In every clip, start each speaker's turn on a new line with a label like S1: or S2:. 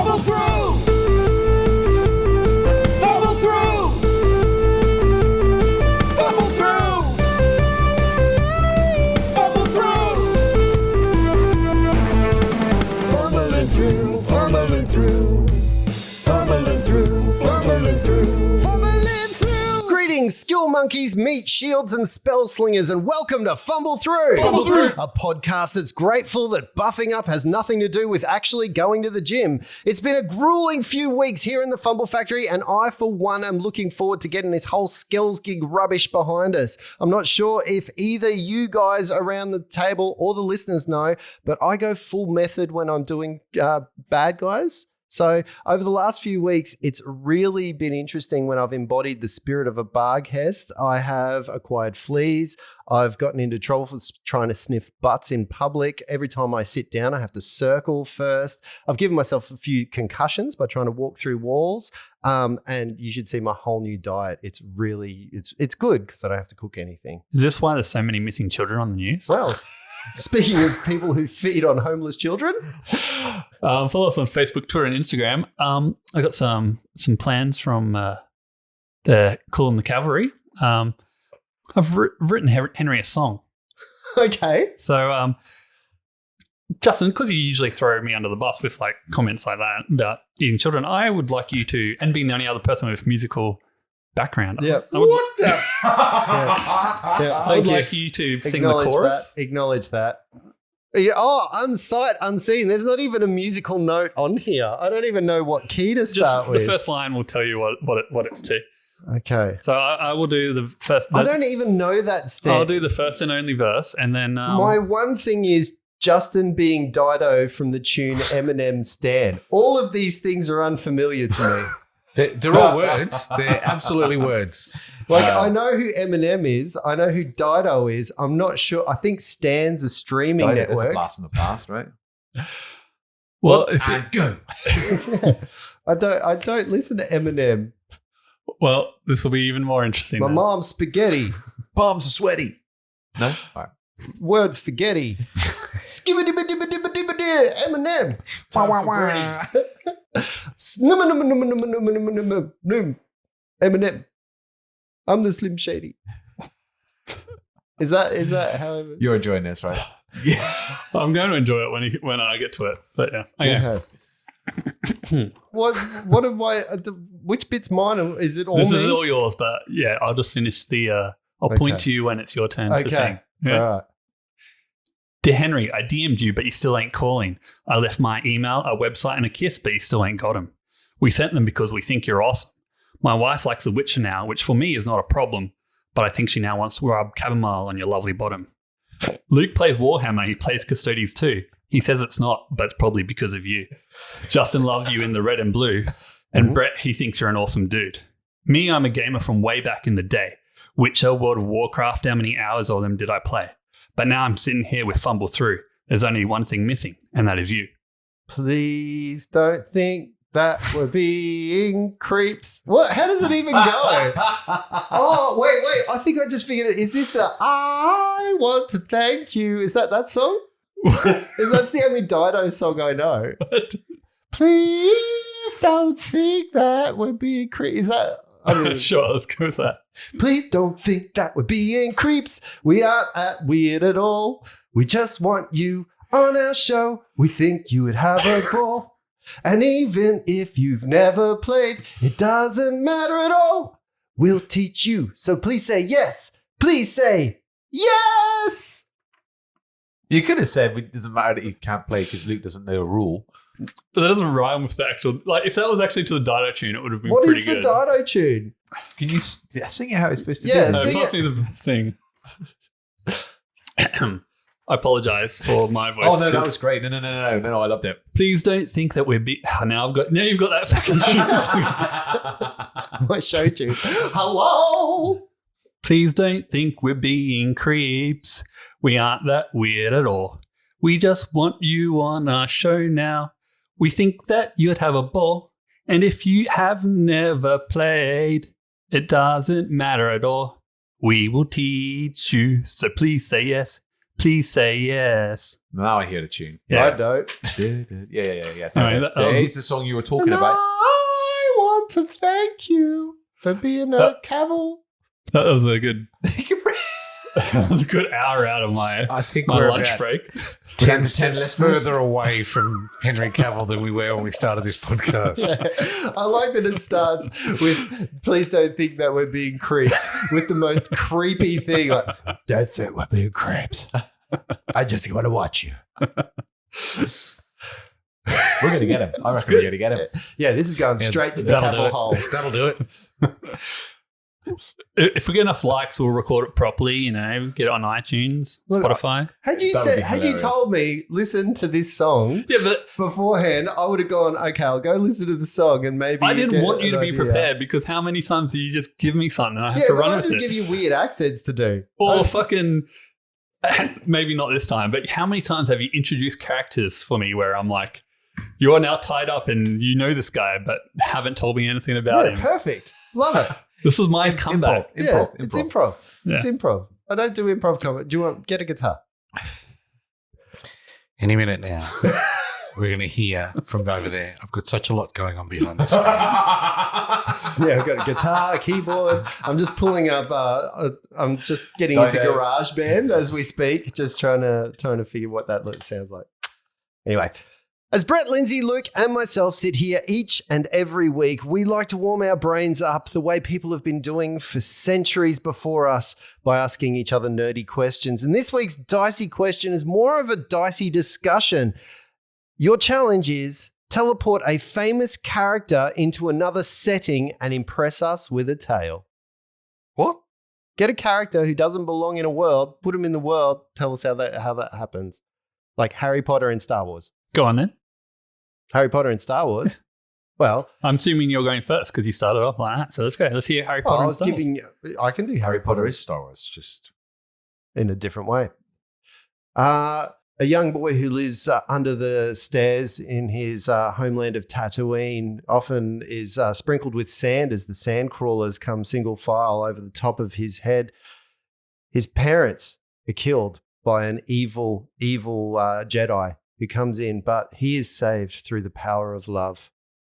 S1: Fumble through! Fumble through! Fumble through! Fumble through! Fumbling through, fumbling through. Fumbling through, fumbling through. Fumbling through!
S2: Greetings, skill monkeys, meat shields, and spell slingers, and welcome to Fumble Through.
S1: Fumble Through!
S2: A podcast that's grateful that buffing up has nothing to do with actually going to the gym. It's been a grueling few weeks here in the Fumble Factory, and I, for one, am looking forward to getting this whole Skells gig rubbish behind us. I'm not sure if either you guys around the table or the listeners know, but I go full method when I'm doing bad guys. So over the last few weeks, it's really been interesting when I've embodied the spirit of a Barghest. I have acquired fleas. I've gotten into trouble for trying to sniff butts in public. Every time I sit down, I have to circle first. I've given myself a few concussions by trying to walk through walls. And you should see my whole new diet. It's really, it's good because I don't have to cook anything.
S3: Is this why there's so many missing children on the news?
S2: Well, speaking of people who feed on homeless children.
S3: Follow us on Facebook, Twitter, and Instagram. I got some plans from the Call 'em the Cavalry. I've written Henry a song.
S2: Okay.
S3: So, Justin, because you usually throw me under the bus with like comments like that about eating children, I would like you to, and being the only other person with musical background.
S2: Yeah.
S1: What the?
S3: I would like you to sing the chorus.
S2: Acknowledge that. Yeah, unsight, unseen. There's not even a musical note on here. I don't even know what key to start with.
S3: The first line will tell you what it's to.
S2: Okay.
S3: So I will do the first.
S2: I don't even know that step.
S3: I'll do the first and only verse, and then
S2: my one thing is Justin being Dido from the tune Eminem Stan. All of these things are unfamiliar to me.
S1: They're all words. They're absolutely words.
S2: Like, I know who Eminem is. I know who Dido is. I'm not sure. I think Stan's a streaming
S4: Dido is a
S2: network.
S4: blast from the past, right?
S3: well,
S1: Go.
S2: I don't listen to Eminem.
S3: well, this will be even more interesting.
S2: My
S3: then.
S2: mom's spaghetti.
S4: Palms are sweaty. No? All right.
S2: Words spaghetti. Skibbity-biddy-biddy-biddy-biddy. Eminem. Eminem. I'm the Slim Shady. Is that how?
S4: You're enjoying this, right?
S1: Yeah.
S3: I'm going to enjoy it when I get to it. But yeah, okay.
S2: Okay. What am I? Which bit's mine? Is it all
S3: This
S2: me?
S3: is all yours, but yeah, I'll just finish the. I'll
S2: Okay.
S3: point to you when it's your turn to
S2: Okay.
S3: sing. Yeah.
S2: All right.
S3: Dear Henry, I DM'd you, but you still ain't calling. I left my email, a website, and a kiss, but you still ain't got them. We sent them because we think you're awesome. My wife likes The Witcher now, which for me is not a problem, but I think she now wants to rub chamomile on your lovely bottom. Luke plays Warhammer. He plays Custodes too. He says it's not, but it's probably because of you. Justin loves you in the red and blue, and Brett, he thinks you're an awesome dude. Me, I'm a gamer from way back in the day. Witcher, World of Warcraft, how many hours of them did I play? But now I'm sitting here with Fumble Through. There's only one thing missing, and that is you.
S2: Please don't think that we're being creeps. What? How does it even go? Oh, wait. I think I just figured it. Is this the I want to thank you? Is that song? That's the only Dido song I know. Please don't think that we're being creeps. Is that? I don't know.
S3: Sure, let's go with that.
S2: Please don't think that we're being creeps. We aren't that weird at all. We just want you on our show. We think you would have a ball. And even if you've never played, it doesn't matter at all. We'll teach you. So please say yes. Please say yes.
S4: You could have said it doesn't matter that you can't play because Luke doesn't know a rule.
S3: But that doesn't rhyme with the actual. Like, if that was actually to the Dido tune, it would have been
S2: What
S3: pretty
S2: is the
S3: good.
S2: Dido tune?
S4: Can you sing it how it's supposed to
S2: Yeah,
S4: be?
S3: No,
S2: sing
S3: pass
S2: it.
S3: me the thing. I apologize for my voice.
S4: Oh no, that was great. No, I loved it.
S3: Please don't think that we're. Now you've got that fucking tune.
S2: My show tune. Hello.
S3: Please don't think we're being creeps. We aren't that weird at all. We just want you on our show now. We think that you'd have a ball. And if you have never played, it doesn't matter at all. We will teach you. So please say yes. Please say yes.
S4: Now I hear the tune.
S3: Yeah.
S2: I don't.
S4: Yeah.
S3: I mean, that was-
S4: It's the song you were talking
S2: And
S4: about.
S2: I want to thank you for being a cavil.
S3: That was a good. That was a good hour out of my
S1: I think
S3: my
S1: we're
S3: lunch
S1: about
S3: break.
S1: 10
S4: 10
S1: steps
S4: listeners.
S1: further away from Henry Cavill than we were when we started this podcast.
S2: I like that it starts with, please don't think that we're being creeps, with the most creepy thing. Like, don't think we're being creeps. I just want to watch you.
S4: We're going to get him. I reckon we're going to get him.
S2: Yeah, this is going
S1: Yeah,
S2: straight to the
S1: that'll do
S2: Cavill
S1: it.
S2: hole.
S1: That'll do it.
S3: If we get enough likes, we'll record it properly. Get it on iTunes,
S2: Look,
S3: Spotify.
S2: Had you
S4: That would be
S2: had you
S4: hilarious.
S2: told me listen to this song
S3: Yeah, but
S2: beforehand, I would have gone, okay, I'll go listen to the song and maybe
S3: I didn't
S2: get
S3: want you
S2: an
S3: to be
S2: idea.
S3: prepared because how many times do you just give me something and I have
S2: Yeah,
S3: to
S2: but
S3: run
S2: I
S3: with
S2: just
S3: it?
S2: give you weird accents to do.
S3: Or fucking, maybe not this time, but how many times have you introduced characters for me where I'm like, you're now tied up and you know this guy, but haven't told me anything about
S2: Yeah,
S3: him.
S2: perfect. Love it.
S3: This is my comeback.
S2: Yeah, it's improv.
S3: Yeah.
S2: It's improv. I don't do improv comedy. Do you want get a guitar?
S1: Any minute now, we're going to hear from over there. I've got such a lot going on behind this.
S2: Yeah, I've got a guitar, a keyboard. I'm just pulling up. I'm just getting into
S4: Don't-
S2: GarageBand as we speak. Just trying to figure what that sounds like. Anyway. As Brett, Lindsay, Luke, and myself sit here each and every week, we like to warm our brains up the way people have been doing for centuries before us by asking each other nerdy questions. And this week's dicey question is more of a dicey discussion. Your challenge is teleport a famous character into another setting and impress us with a tale.
S1: What?
S2: Get a character who doesn't belong in a world, put him in the world, tell us how that happens. Like Harry Potter and Star Wars.
S3: Go on then.
S2: Harry Potter and Star Wars. Well,
S3: I'm assuming you're going first because you started off like that. So let's go. Let's hear Harry Potter
S2: I
S3: and
S2: was
S3: Star Wars.
S2: I can do
S4: Harry Potter is Star Wars. Just
S2: in a different way. A young boy who lives under the stairs in his homeland of Tatooine often is sprinkled with sand as the sand crawlers come single file over the top of his head. His parents are killed by an evil Jedi who comes in, but he is saved through the power of love.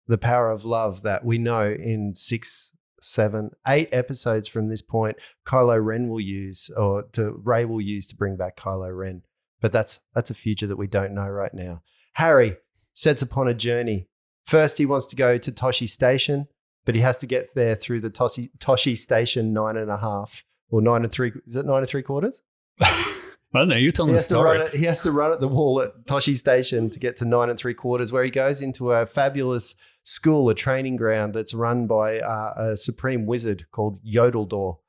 S2: The power of love that we know in 6, 7, 8 episodes from this point, Kylo Ren will use, or Rey will use to bring back Kylo Ren. But that's a future that we don't know right now. Harry sets upon a journey. First, he wants to go to Toshi Station, but he has to get there through the Toshi Station 9.5 or 9 3. Is it 9 3/4?
S3: I don't know. You're telling the story.
S2: He has to run at the wall at Toshi Station to get to 9 3/4, where he goes into a fabulous school, a training ground that's run by a supreme wizard called Yodeldor.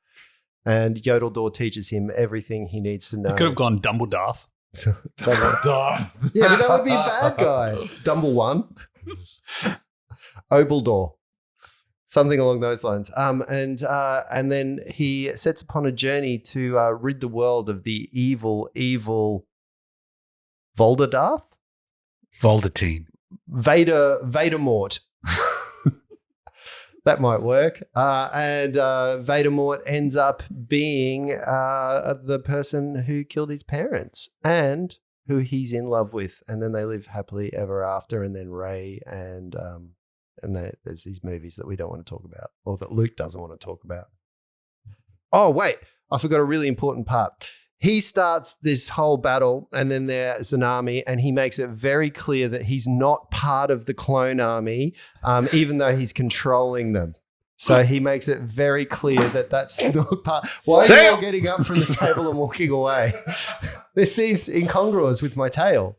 S2: And Yodeldor teaches him everything he needs to know.
S3: It could have gone Dumbledore.
S2: Yeah, but that would be bad guy. Dumble one. Obaldor. Something along those lines. And then he sets upon a journey to rid the world of the evil Volderdarth?
S1: Voldatine.
S2: Vadermort. That might work. And Vadermort ends up being the person who killed his parents and who he's in love with. And then they live happily ever after. And then Rey and there's these movies that we don't want to talk about, or that Luke doesn't want to talk about. Oh, wait. I forgot a really important part. He starts this whole battle, and then there's an army, and he makes it very clear that he's not part of the clone army, even though he's controlling them. So he makes it very clear that that's not part. Why are you all getting up from the table and walking away? This seems incongruous with my tale.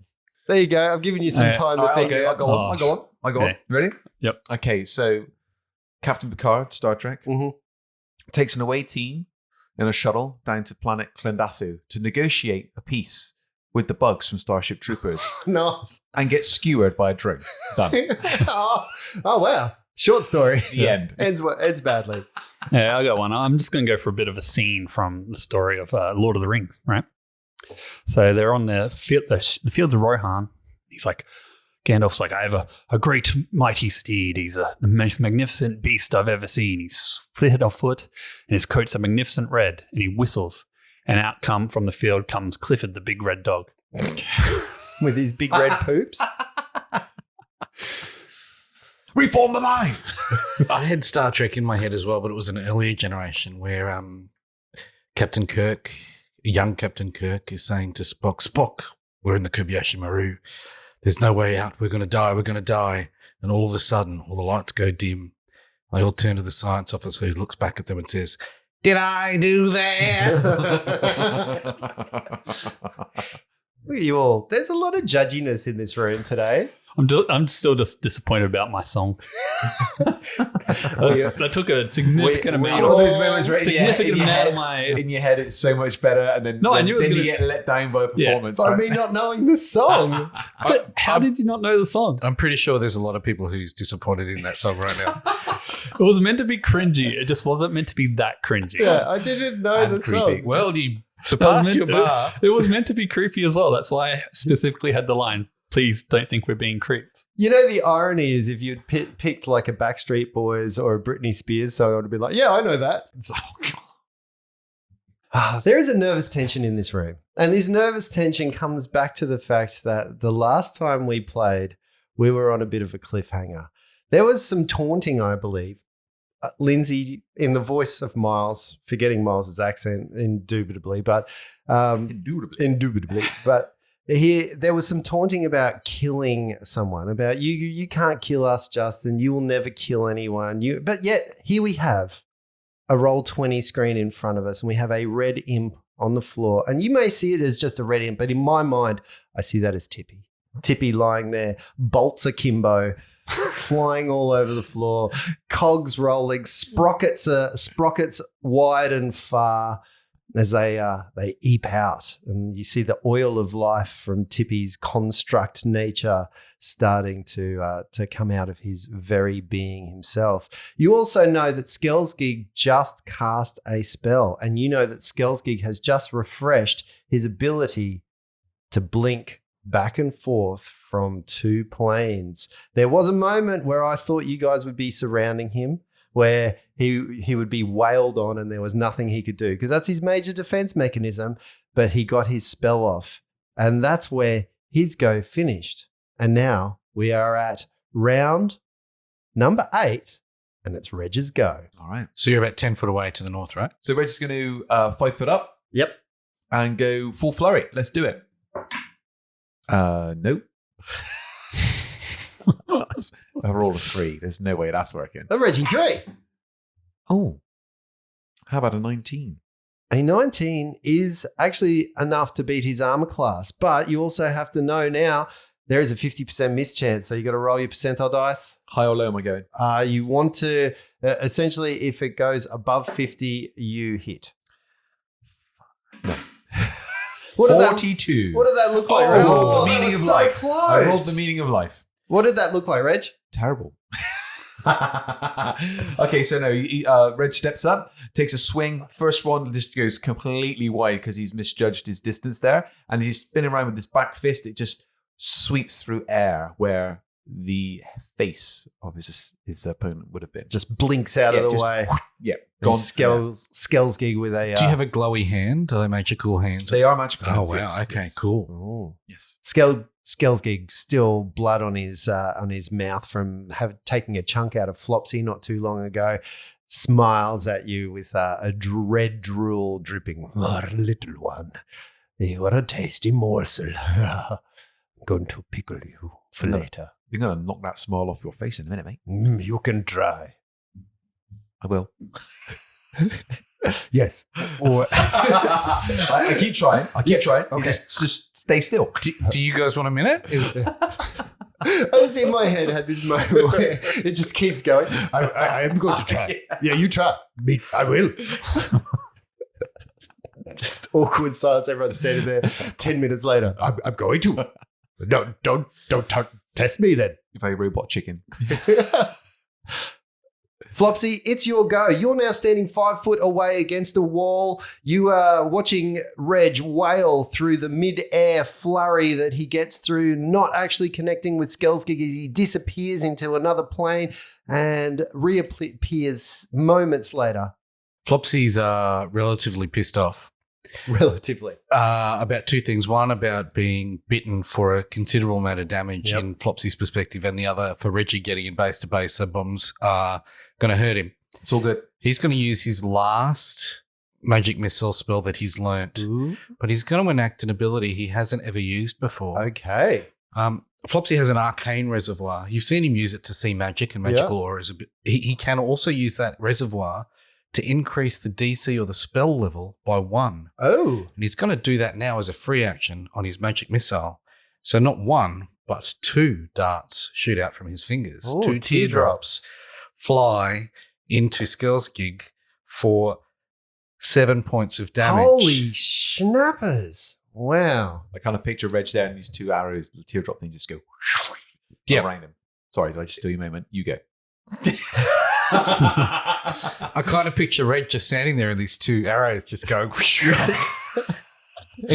S2: There you go. I've given you some time to think.
S4: Okay, I'll go on. I go on.
S3: Okay.
S4: Ready?
S3: Yep.
S4: Okay, so Captain Picard, Star Trek, takes an away team in a shuttle down to planet Klendathu to negotiate a peace with the bugs from Starship Troopers
S2: Nice.
S4: and gets skewered by a drone. Done.
S2: Oh, wow. Short story.
S4: The end.
S2: Ends badly.
S3: Yeah, I got one. I'm just going to go for a bit of a scene from the story of Lord of the Rings, right? So they're on the fields of Rohan. He's like, Gandalf's like, I have a great mighty steed. He's the most magnificent beast I've ever seen. He's fleet of foot, and his coat's a magnificent red, and he whistles. And out from the field comes Clifford, the big red dog.
S2: With his big red poops.
S4: Reform the line.
S1: I had Star Trek in my head as well, but it was an earlier generation where Captain Kirk, young Captain Kirk, is saying to Spock, Spock, we're in the Kobayashi Maru. There's no way out. We're going to die. We're going to die. And all of a sudden, all the lights go dim. They all turn to the science officer who looks back at them and says, did I do that?
S2: Look at you all. There's a lot of judginess in this room today.
S3: I'm still just disappointed about my song. I took a significant amount
S4: all
S3: of
S4: those moments right
S3: significant amount of my.
S4: in your head. It's so much better, and then
S3: I knew it was
S4: then you
S3: gonna-
S4: get let down by a performance.
S2: By
S4: right?
S2: me not knowing the song.
S3: But how did you not know the song?
S1: I'm pretty sure there's a lot of people who's disappointed in that song right now.
S3: It was meant to be cringy. It just wasn't meant to be that cringy.
S2: Yeah, I didn't know
S1: And
S2: the
S1: creepy.
S2: song.
S1: Well, you
S3: It was
S1: surpassed
S3: meant-
S1: your bar.
S3: It was meant to be creepy as well. That's why I specifically had the line, please don't think we're being creeps.
S2: You know, the irony is if you'd picked like a Backstreet Boys or a Britney Spears song, I would have been like, yeah, I know that. It's there is a nervous tension in this room. And this nervous tension comes back to the fact that the last time we played, we were on a bit of a cliffhanger. There was some taunting, I believe. Lindsay, in the voice of Miles, forgetting Miles's accent indubitably, but indubitably, but there was some taunting about killing someone, about you can't kill us, Justin. You will never kill anyone. But yet here we have a Roll20 screen in front of us, and we have a red imp on the floor. And you may see it as just a red imp, but in my mind, I see that as Tippy. Tippy lying there, bolts akimbo, flying all over the floor, cogs rolling, sprockets wide and far as they eep out. And you see the oil of life from Tippy's construct nature starting to come out of his very being himself. You also know that Skellsgig just cast a spell, and you know that Skellsgig has just refreshed his ability to blink back and forth from two planes. There was a moment where I thought you guys would be surrounding him, where he would be wailed on and there was nothing he could do, because that's his major defense mechanism, but he got his spell off. And that's where his go finished. And now we are at round number 8, and it's Reg's go.
S4: All right.
S1: So you're about 10 foot away to the north, right?
S4: So Reg's going to 5 foot up.
S2: Yep.
S4: And go full flurry. Let's do it. Nope. I rolled a 3. There's no way that's working.
S2: A Reggie 3.
S4: Oh. How about a 19?
S2: A 19 is actually enough to beat his armor class, but you also have to know now there is a 50% miss chance, so you got to roll your percentile dice.
S4: High or low am I going?
S2: You want to, essentially, if it goes above 50, you hit.
S4: No.
S2: What
S4: 42.
S2: What did that look like,
S4: Oh,
S2: Reg?
S4: the
S2: that
S4: meaning
S2: was
S4: of
S2: so
S4: life.
S2: close.
S4: I rolled the meaning of life.
S2: What did that look like, Reg?
S4: Terrible. Okay, so no, Reg steps up, takes a swing. First one just goes completely wide because he's misjudged his distance there. And he's spinning around with his back fist. It just sweeps through air where the face of his opponent would have been.
S2: Just blinks out of the
S4: just,
S2: way.
S4: Yeah,
S2: Gone.
S4: gone.
S2: Skellsgig with a...
S1: Do you have a glowy hand? Are they magical hands?
S4: They are magical.
S1: Oh,
S4: hands,
S1: wow.
S4: yes,
S1: Okay,
S4: yes.
S1: cool.
S2: Oh.
S4: Yes.
S2: Skellsgig, still blood on his mouth from taking a chunk out of Flopsy not too long ago, smiles at you with a red drool dripping. Oh, little one, you are a tasty morsel. I'm going to pickle you for later.
S4: You're going to knock that smile off your face in a minute, mate.
S2: You can try.
S4: I will.
S2: Yes.
S4: I keep trying. Okay.
S1: Okay.
S4: Just stay still.
S1: Do you guys want a minute?
S2: I just in my head had this moment where it just keeps going. I am going to try. Yeah, you try. Me, I will. Just awkward silence. Everyone's standing there. 10 minutes later, I'm going to. No, don't test me then.
S4: Very robot chicken.
S2: Flopsy, it's your go. You're now standing 5 foot away against a wall. You are watching Reg wail through the mid-air flurry that he gets through, not actually connecting with Skellsgig. He disappears into another plane and reappears moments later.
S1: Flopsy's relatively pissed off.
S2: relatively.
S1: About two things. One, about being bitten for a considerable amount of damage
S2: Yep.
S1: in Flopsy's perspective, and the other for Reggie getting in base to base, so bombs are going to hurt him.
S4: It's all good.
S1: He's going to use his last magic missile spell that he's learnt,
S2: Ooh.
S1: but he's going to enact an ability he hasn't ever used before.
S2: Okay.
S1: Flopsy has an arcane reservoir. You've seen him use it to see magic and magical auras. He can also use that reservoir to increase the DC or the spell level by 1.
S2: Oh.
S1: And he's going to do that now as a free action on his magic missile. So not 1, but 2 darts shoot out from his fingers.
S2: Ooh,
S1: 2 teardrops fly into Skells Gig for 7 points of damage.
S2: Holy schnappers. Wow.
S4: I kind of picture Reg there and these 2 arrows, the teardrop thing just go
S1: Yeah.
S4: around him. Sorry, did I just steal your moment? You go.
S1: I kind of picture Red just standing there and these 2 arrows just going.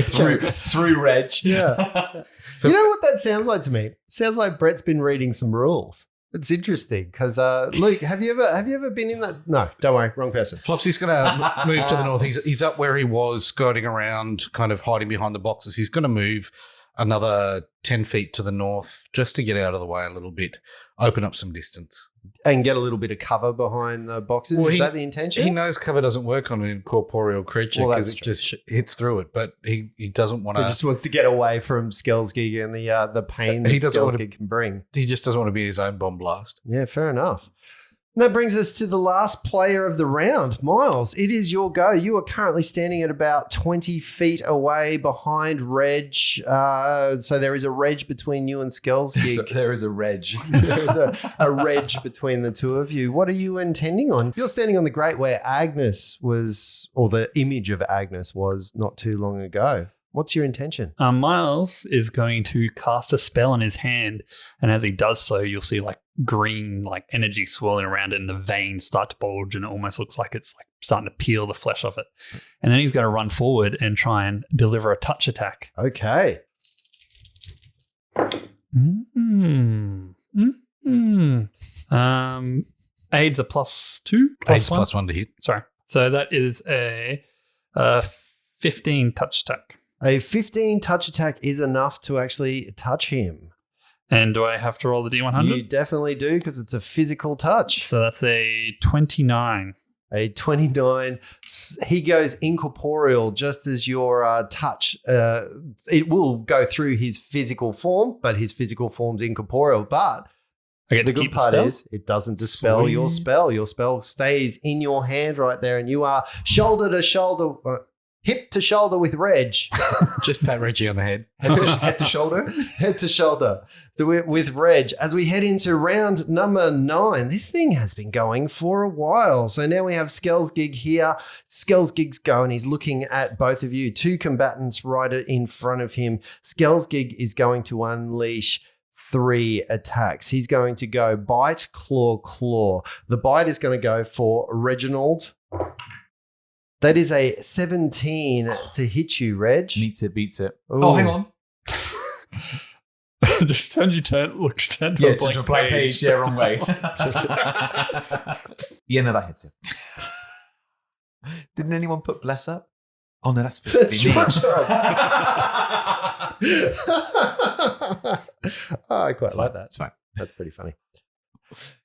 S4: through Reg.
S2: Yeah. You know what that sounds like to me? It sounds like Brett's been reading some rules. It's interesting because Luke, have you ever been in that? No, don't worry, wrong person.
S1: Flopsy's going to move to the north. He's up where he was, skirting around, kind of hiding behind the boxes. He's going to move another 10 feet to the north just to get out of the way a little bit, open up some distance.
S2: And get a little bit of cover behind the boxes.
S1: Well,
S2: Is that the intention?
S1: He knows cover doesn't work on an incorporeal creature
S2: Well,
S1: because
S2: that's
S1: it
S2: true.
S1: just hits through it. But he doesn't want
S2: He
S1: to.
S2: just wants to get away from Skellsgig and the pain
S1: He
S2: that
S1: doesn't want to-
S2: Skellsgig can bring.
S1: He just doesn't want to be his own bomb blast.
S2: Yeah, fair enough. And that brings us to the last player of the round. Miles, it is your go. You are currently standing at about 20 feet away behind Reg. So there is a Reg between you and Skellsgig.
S4: There is a Reg.
S2: There's a Reg between the two of you. What are you intending on? You're standing on the grate where Agnes was, or the image of Agnes was not too long ago. What's your intention?
S3: Miles is going to cast a spell in his hand, and as he does so, you'll see like green like energy swirling around it, and the veins start to bulge, and it almost looks like it's like starting to peel the flesh off it. And then he's going to run forward and try and deliver a touch attack.
S2: Okay.
S3: Aids a +2,
S1: Aids
S3: +1.
S1: +1 to hit.
S3: Sorry, so that is a 15 touch attack.
S2: A 15 touch attack is enough to actually touch him.
S3: And do I have to roll the D100?
S2: You definitely do because it's a physical touch.
S3: So that's a 29.
S2: A 29. He goes incorporeal just as your touch. It will go through his physical form, but his physical form's incorporeal. But
S3: I get
S2: the
S3: to
S2: good
S3: keep
S2: part
S3: spell?
S2: is it doesn't dispel your
S1: Sweet.
S2: spell. Your spell stays in your hand right there, and you are shoulder to shoulder, hip to shoulder with Reg.
S1: Just pat Reggie on the head.
S4: Head to shoulder.
S2: Head to shoulder with Reg as we head into round number 9. This thing has been going for a while. So now we have Skellsgig here. Skellsgig's going. He's looking at both of you. 2 combatants right in front of him. Skellsgig is going to unleash 3 attacks. He's going to go bite, claw, claw. The bite is going to go for Reginald. That is a 17 to hit you, Reg.
S4: Meets it, beats it.
S2: Ooh.
S4: Oh, hang on.
S3: Just turn to
S4: Yeah,
S3: a
S4: to a
S3: blank
S4: blank
S3: page.
S4: page. Yeah, wrong way. Yeah, no, that hits you. Didn't anyone put bless up? Oh, no, that's supposed to be me.
S2: That's oh, I quite
S4: It's
S2: like
S4: fine.
S2: that.
S4: It's fine.
S2: That's pretty funny.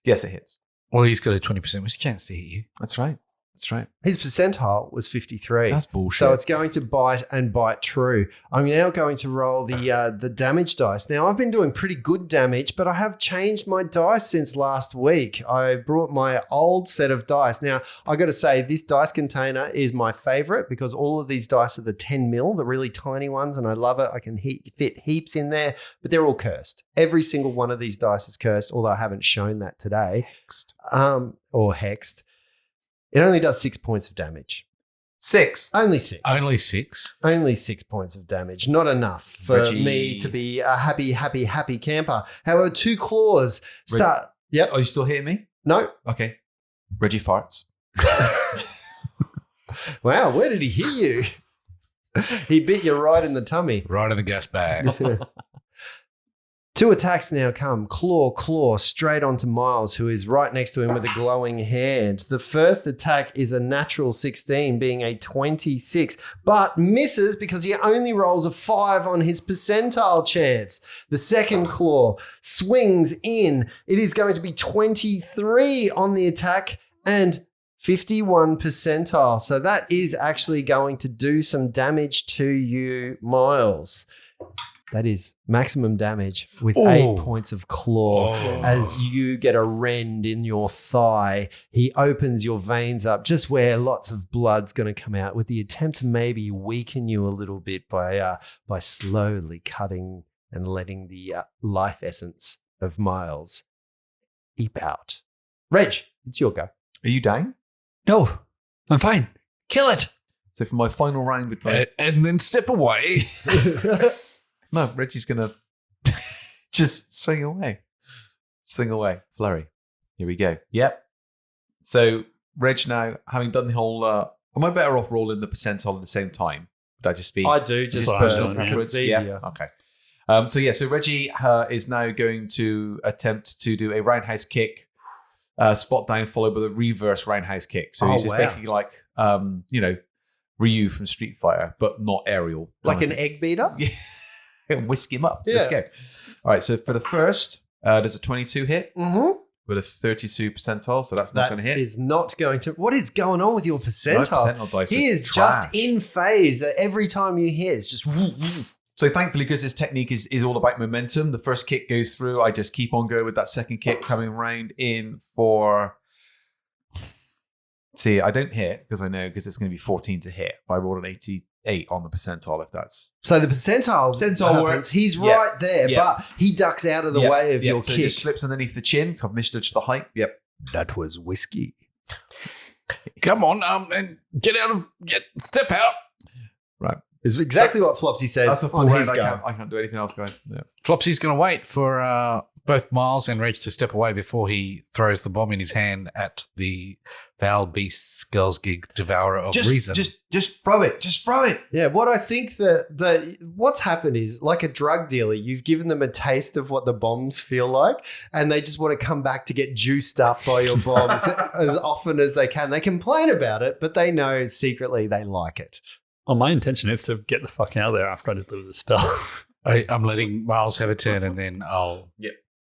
S4: Yes, it hits.
S1: Well, he's got a 20% chance to hit you.
S4: That's right. That's right.
S2: His percentile was 53.
S4: That's bullshit.
S2: So it's going to bite and bite true. I'm now going to roll the damage dice. Now, I've been doing pretty good damage, but I have changed my dice since last week. I brought my old set of dice. Now, I got to say, this dice container is my favorite because all of these dice are the 10 mil, the really tiny ones, and I love it. I can fit heaps in there, but they're all cursed. Every single one of these dice is cursed, although I haven't shown that today. Or hexed. It only does 6 points of damage.
S4: 6.
S2: Only 6.
S1: Only 6.
S2: Only 6 points of damage. Not enough for
S4: Reggie.
S2: me to be a happy camper. However, 2 claws start. Yep.
S4: Oh, you still hitting me?
S2: No.
S4: Okay. Reggie farts.
S2: Wow. Where did he hit you? He bit you right in the tummy.
S1: Right in the gas bag.
S2: Two attacks now come. Claw, straight onto Miles, who is right next to him with a glowing hand. The first attack is a natural 16, being a 26, but misses because he only rolls a 5 on his percentile chance. The second claw swings in. It is going to be 23 on the attack and 51 percentile. So that is actually going to do some damage to you, Miles. That is maximum damage with 8 points of claw. As you get a rend in your thigh, he opens your veins up just where lots of blood's going to come out with the attempt to maybe weaken you a little bit by slowly cutting and letting the life essence of Miles eep out. Reg, it's your go.
S4: Are you dying?
S3: No, I'm fine. Kill it.
S4: So for my final round with my...
S1: And then step away.
S4: No, Reggie's going to just swing away. Swing away. Flurry. Here we go. Yep. So, Reg now, having done the whole... am I better off rolling the percentile at the same time? Would I just be...
S2: I do, just
S3: personal
S2: preference. It's easier.
S4: Yeah. Okay. So Reggie is now going to attempt to do a roundhouse kick, spot down, followed by the reverse roundhouse kick. So he's just basically like, Ryu from Street Fighter, but not aerial.
S2: Like an egg beater?
S4: Yeah. Whisk him up.
S2: Yeah.
S4: Let's go. All right, so for the first, there's a 22 hit with a 32 percentile, so that's not going to hit.
S2: That is not going to... What is going on with your percentile?
S4: Percentile dice
S2: He
S4: are
S2: is
S4: trash.
S2: just in phase. Every time you hit, it's just...
S4: So thankfully, because this technique is all about momentum, the first kick goes through. I just keep on going with that second kick coming round in for... See, I don't hit because I know because it's going to be 14 to hit. I rolled an 88 on the percentile if that's...
S2: So the percentile
S4: Percentile
S2: happens.
S4: works.
S2: He's
S4: Yeah.
S2: right there,
S4: Yeah.
S2: but he ducks out of the way of your
S4: so
S2: kick.
S4: it just slips underneath the chin. So I've misjudged the height. Yep.
S2: That was whiskey.
S1: Come on, and step out.
S4: Right.
S2: Is exactly what Flopsy says
S4: That's a full
S2: on
S4: round.
S2: his
S4: I
S2: go.
S4: can't do anything else going. Yeah.
S1: Flopsy's going to wait for both Miles and Reg to step away before he throws the bomb in his hand at the foul beast Skells Gig Devourer of Reason.
S4: Just throw it. Just throw it.
S2: Yeah, what I think what's happened is, like a drug dealer, you've given them a taste of what the bombs feel like, and they just want to come back to get juiced up by your bombs as often as they can. They complain about it, but they know secretly they like it.
S3: Well, my intention is to get the fuck out of there after I deliver the spell.
S1: I'm letting Miles have a turn, and then I'll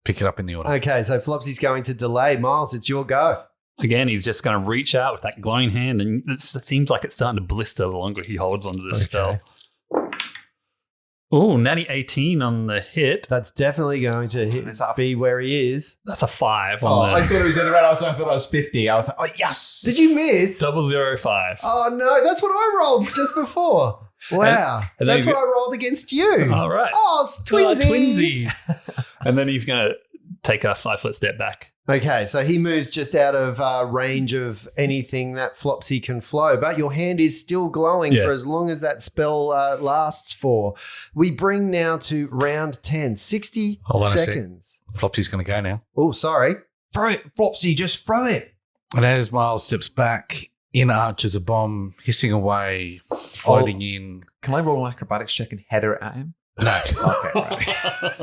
S1: pick it up in the order.
S2: Okay, so Flopsy's going to delay. Miles, it's your go.
S3: Again, he's just going to reach out with that glowing hand, and it seems like it's starting to blister the longer he holds onto this spell. Oh, natty 18 on the hit.
S2: That's definitely going to be where he is.
S3: That's a 5
S4: Oh,
S3: on the
S4: I thought it was in the red. I thought I was 50. I was like, oh, yes.
S2: Did you miss?
S3: 005.
S2: Oh, no, that's what I rolled just before. Wow.
S3: and then
S2: That's what I rolled against you.
S3: All right.
S2: Oh, it's twinsies.
S3: And then he's going to take a 5-foot step back.
S2: Okay, so he moves just out of range of anything that Flopsy can flow, but your hand is still glowing for as long as that spell lasts for. We bring now to round 10, 60
S1: Hold on
S2: seconds.
S1: Flopsy's going to go now.
S2: Oh, sorry.
S4: Throw it, Flopsy. Just throw it.
S1: And as Miles steps back, in arches a bomb, hissing away, floating in.
S4: Can I roll an acrobatics check and header it at him?
S1: No.
S4: Okay, right.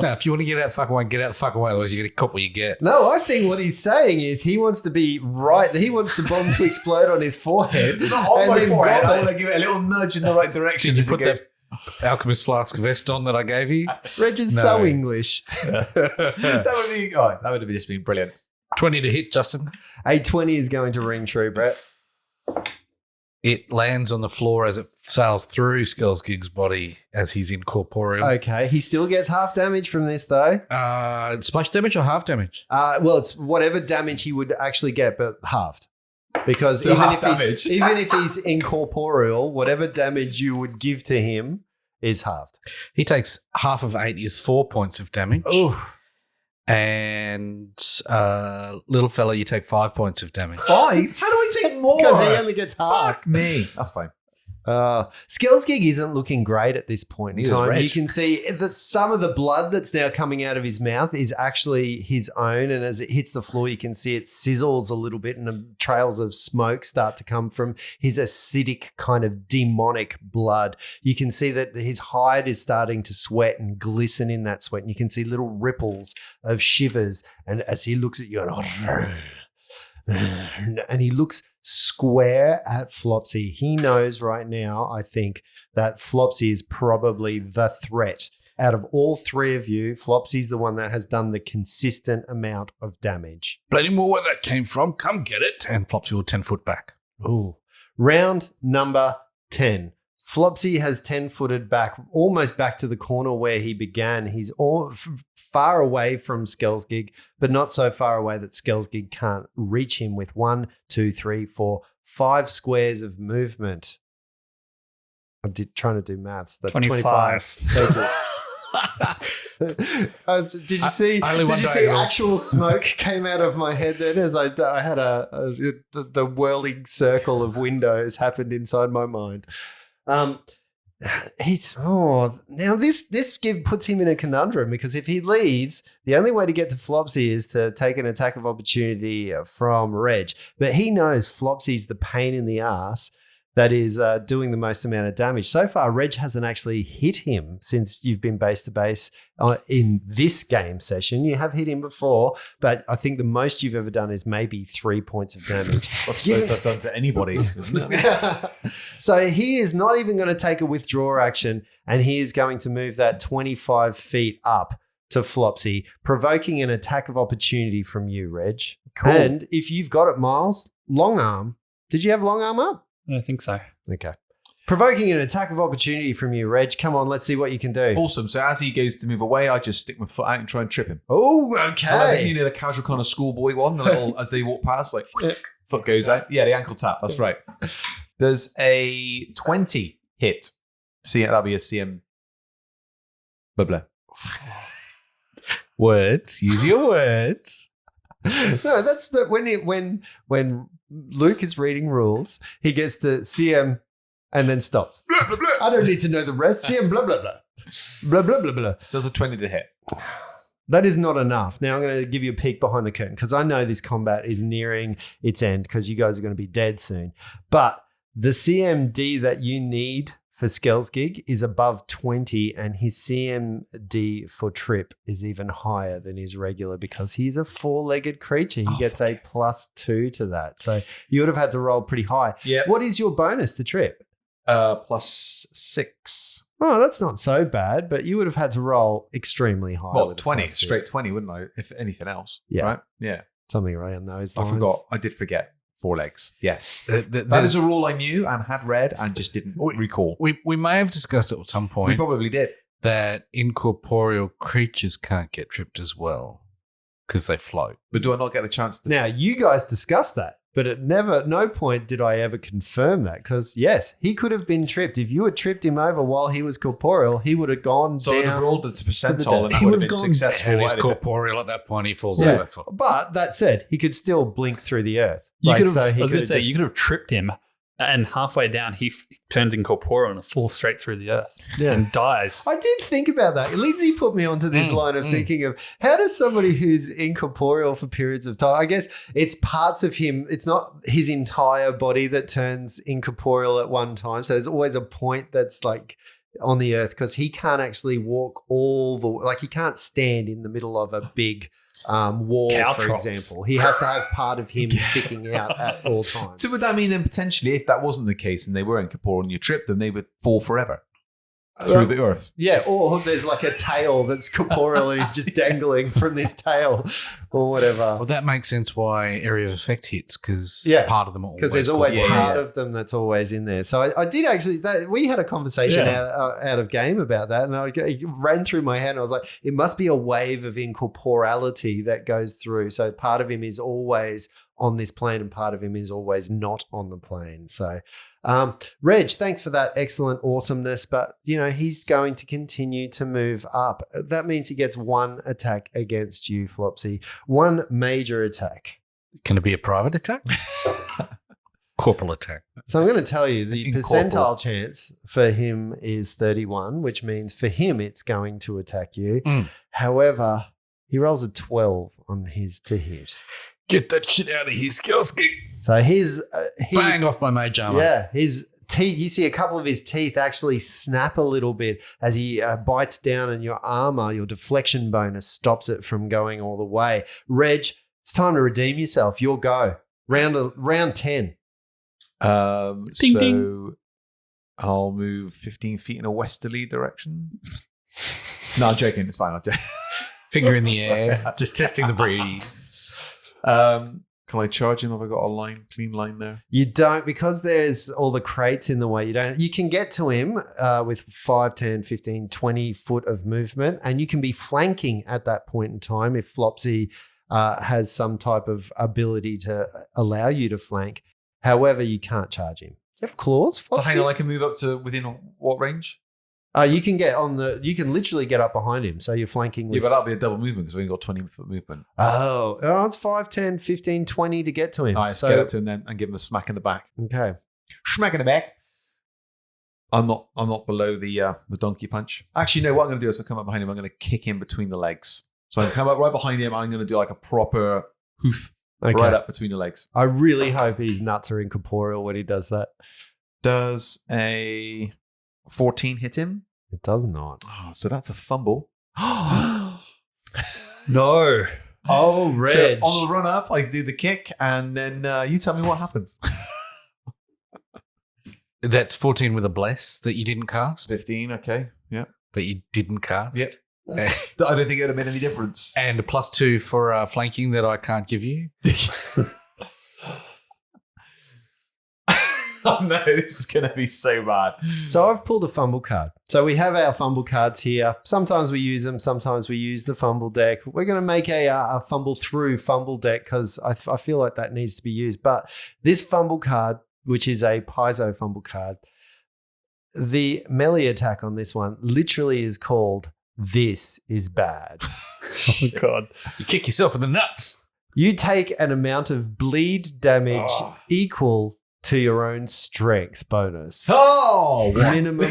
S1: No, if you want to get out the fuck away, get out the fuck away, otherwise you're going to cop what you get.
S2: No, I think what he's saying is he wants to be right. He wants the bomb to explode on his forehead.
S4: Not on
S2: and
S4: my
S2: then
S4: forehead.
S2: drop
S4: I
S2: it.
S4: want to give it a little nudge in the right direction.
S1: Did you
S4: as it
S1: put
S4: goes.
S1: that Alchemist Flask vest on that I gave you?
S2: Reg is
S1: No.
S2: so English.
S4: That would have just been brilliant.
S1: 20 to hit, Justin.
S2: A 20 is going to ring true, Brett.
S1: It lands on the floor as it sails through Skells Gig's body as he's incorporeal.
S2: Okay, he still gets half damage from this, though.
S1: Splash damage or half damage?
S2: Well, it's whatever damage he would actually get, but halved. Because
S4: So half damage.
S2: even if he's incorporeal, whatever damage you would give to him is halved.
S1: He takes half of 8 is 4 points of damage.
S2: Oof.
S1: And little fella, you take 5 points of damage.
S4: 5? How do I take more?
S2: Because he only gets half.
S4: Fuck me. That's fine.
S2: Skells Gig isn't looking great at this point in
S4: Neither is
S2: time.
S4: Reg.
S2: You can see that some of the blood that's now coming out of his mouth is actually his own. And as it hits the floor, you can see it sizzles a little bit and trails of smoke start to come from his acidic kind of demonic blood. You can see that his hide is starting to sweat and glisten in that sweat. And you can see little ripples of shivers. And as he looks at you, and he looks square at Flopsy. He knows right now, I think, that Flopsy is probably the threat. Out of all three of you, Flopsy's the one that has done the consistent amount of damage.
S1: Bloody more where that came from. Come get it. And Flopsy will 10 foot back.
S2: Ooh. Round number 10. Flopsy has 10-footed back, almost back to the corner where he began. He's far away from Skells Gig, but not so far away that Skells Gig can't reach him with 1, 2, 3, 4, 5 squares of movement. I'm trying to do maths. That's 25. Thank you. Did you see? Did you see actual smoke came out of my head then as I had the whirling circle of windows happened inside my mind. Now this puts him in a conundrum because if he leaves, the only way to get to Flopsy is to take an attack of opportunity from Reg. But he knows Flopsy's the pain in the ass that is doing the most amount of damage. So far, Reg hasn't actually hit him since you've been base to base in this game session. You have hit him before, but I think the most you've ever done is maybe 3 points of damage.
S4: What's the most I've done to anybody, isn't it?
S2: So he is not even going to take a withdraw action, and he is going to move that 25 feet up to Flopsy, provoking an attack of opportunity from you, Reg.
S4: Cool.
S2: And if you've got it, Miles, long arm. Did you have long arm up?
S3: I think so.
S2: Okay. Provoking an attack of opportunity from you, Reg. Come on, let's see what you can do.
S4: Awesome. So as he goes to move away, I just stick my foot out and try and trip him.
S2: Oh,
S4: I
S2: okay.
S4: think, the casual kind of schoolboy one, the little as they walk past, like foot goes out. Yeah, the ankle tap. That's right. There's a 20 hit. See, that'll be a CM. Blah blah.
S1: Words. Use your words.
S2: No, that's the when Luke is reading rules, he gets to CM and then stops.
S4: Blah blah blah.
S2: I don't need to know the rest. CM blah blah blah. Blah blah blah blah.
S4: So there's a 20 to hit.
S2: That is not enough. Now I'm going to give you a peek behind the curtain because I know this combat is nearing its end because you guys are going to be dead soon. But the CMD that you need for Skells Gig is above 20, and his CMD for Trip is even higher than his regular because he's a 4-legged creature. He gets a +2 to that. So you would have had to roll pretty high.
S4: Yeah.
S2: What is your bonus to Trip?
S4: +6.
S2: Oh, that's not so bad, but you would have had to roll extremely high.
S4: Well,
S2: with a
S4: 20,
S2: +6.
S4: straight 20, wouldn't I? If anything else.
S2: Yeah.
S4: Right? Yeah.
S2: Something around those
S4: I
S2: lines.
S4: forgot. I did forget. 4 legs. Yes. That
S1: That
S4: is a rule I knew and had read and just didn't recall.
S1: We may have discussed it at some
S4: We
S1: point
S4: probably did.
S1: that incorporeal creatures can't get tripped as well because they float.
S4: But do I not get the chance to?
S2: Now, you guys discussed that, but at no point did I ever confirm that because, yes, he could have been tripped. If you had tripped him over while he was corporeal, he would have gone
S4: So I'd
S2: down.
S4: have rolled the percentile and
S1: He
S4: that would
S1: would
S4: have
S1: have
S4: been
S1: gone
S4: successful.
S1: down. He's
S4: Right?
S1: corporeal at that point. He falls
S2: Yeah.
S1: over.
S2: But that said, he could still blink through the earth.
S3: You could have,
S2: so
S3: I
S2: he
S3: was going to
S2: could
S3: say, you could have tripped him, and halfway down, he turns incorporeal and falls straight through the earth and dies.
S2: I did think about that. Lindsay put me onto this line of thinking of how does somebody who's incorporeal for periods of time, I guess it's parts of him, it's not his entire body that turns incorporeal at one time. So there's always a point that's like on the earth because he can't actually walk he can't stand in the middle of a big wall, for example. He has to have part of him sticking out at all times.
S4: So would that mean then potentially if that wasn't the case and they were incorporeal and you tripped them, they would fall forever through the earth?
S2: Yeah, or there's like a tail that's corporeal and he's just dangling from this tail or whatever.
S1: Well, that makes sense why area of effect hits because
S2: Yeah.
S1: part of them are
S2: Because there's always
S4: Yeah,
S2: part
S4: yeah.
S2: of them that's always in there. So I did actually, we had a conversation out of game about that. And it ran through my head and I was like, it must be a wave of incorporality that goes through. So part of him is always on this plane and part of him is always not on the plane. So Reg, thanks for that excellent awesomeness. But, he's going to continue to move up. That means he gets one attack against you, Flopsy. One major attack.
S1: Can it be a private attack? Corporal attack.
S2: So I'm going to tell you the
S4: Incorporal.
S2: percentile chance for him is 31, which means for him it's going to attack you. However, he rolls a 12 on his to hit.
S1: Get that shit out of here, Skells.
S2: So his
S1: Bang off my mage armor.
S2: Yeah, his teeth. You see a couple of his teeth actually snap a little bit as he bites down, and your armor, your deflection bonus, stops it from going all the way. Reg, it's time to redeem yourself. Your go. Round 10.
S3: Ding, ding.
S4: I'll move 15 feet in a westerly direction. No, I'm joking. It's fine. I'm joking.
S1: Finger in the air, just testing the breeze.
S4: Can I charge him? Have I got a clean line there?
S2: You don't, because there's all the crates in the way. You can get to him with 5, 10, 15, 20 foot of movement, and you can be flanking at that point in time if Flopsy has some type of ability to allow you to flank. However, you can't charge him. You have claws,
S4: So
S2: Flopsy?
S4: hang on, I can move up to within what range?
S2: You can literally get up behind him. So you're flanking with.
S4: Yeah, but that'll be a double movement because I've only got 20 foot movement.
S2: Oh, it's 5, 10, 15, 20 to get to him.
S4: Nice. Get up to him then and give him a smack in the back.
S2: Okay.
S4: Smack in the back. I'm not below the donkey punch. Actually, no, what I'm going to do is I'll come up behind him. I'm going to kick him between the legs. So I come up right behind him. I'm going to do like a proper hoof right up between the legs.
S2: I really hope his nuts are incorporeal when he does that.
S4: Does a 14 hit him?
S2: It does not.
S4: Oh, so that's a fumble.
S3: No.
S2: Oh, Reg.
S4: So on the run up, I do the kick, and then you tell me what happens.
S1: That's 14 with a bless that you didn't cast.
S4: 15, okay. Yeah.
S1: That you didn't cast.
S4: Yep. I don't think it would have made any difference.
S1: And a +2 for flanking that I can't give you.
S4: Oh no, this is going to be so bad.
S2: So I've pulled a fumble card. So we have our fumble cards here. Sometimes we use them. Sometimes we use the fumble deck. We're going to make a fumble through fumble deck because I feel like that needs to be used. But this fumble card, which is a Paizo fumble card, the melee attack on this one literally is called "This is Bad."
S3: Oh, God.
S1: You kick yourself in the nuts.
S2: You take an amount of bleed damage equal to your own strength bonus.
S4: Oh,
S2: Minimum 1.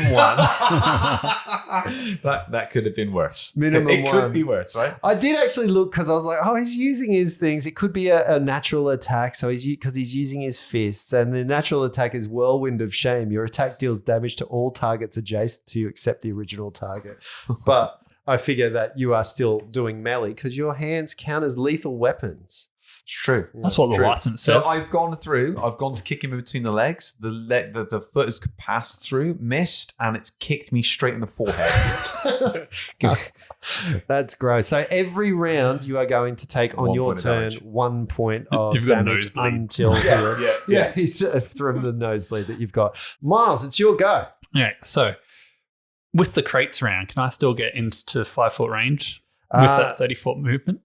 S4: that could have been worse.
S2: Minimum
S4: it
S2: 1.
S4: could be worse, right?
S2: I did actually look because I was like, he's using his things. It could be a natural attack. So because he's using his fists, and the natural attack is Whirlwind of Shame. Your attack deals damage to all targets adjacent to you except the original target. But I figure that you are still doing melee because your hands count as lethal weapons.
S4: It's true.
S3: That's what the
S4: True.
S3: license
S4: So
S3: says.
S4: I've gone to kick him in between the legs. The foot has passed through, missed, and it's kicked me straight in the forehead.
S2: That's gross. So every round you are going to take on
S4: 1
S2: your
S4: point of
S2: turn
S4: damage.
S2: 1 point of
S3: You've got a
S2: damage
S3: nosebleed.
S2: until
S4: Yeah.
S2: it's from the nosebleed that you've got. Miles, it's your go.
S3: Okay, so with the crates round, can I still get into 5 foot range with that 30 foot movement?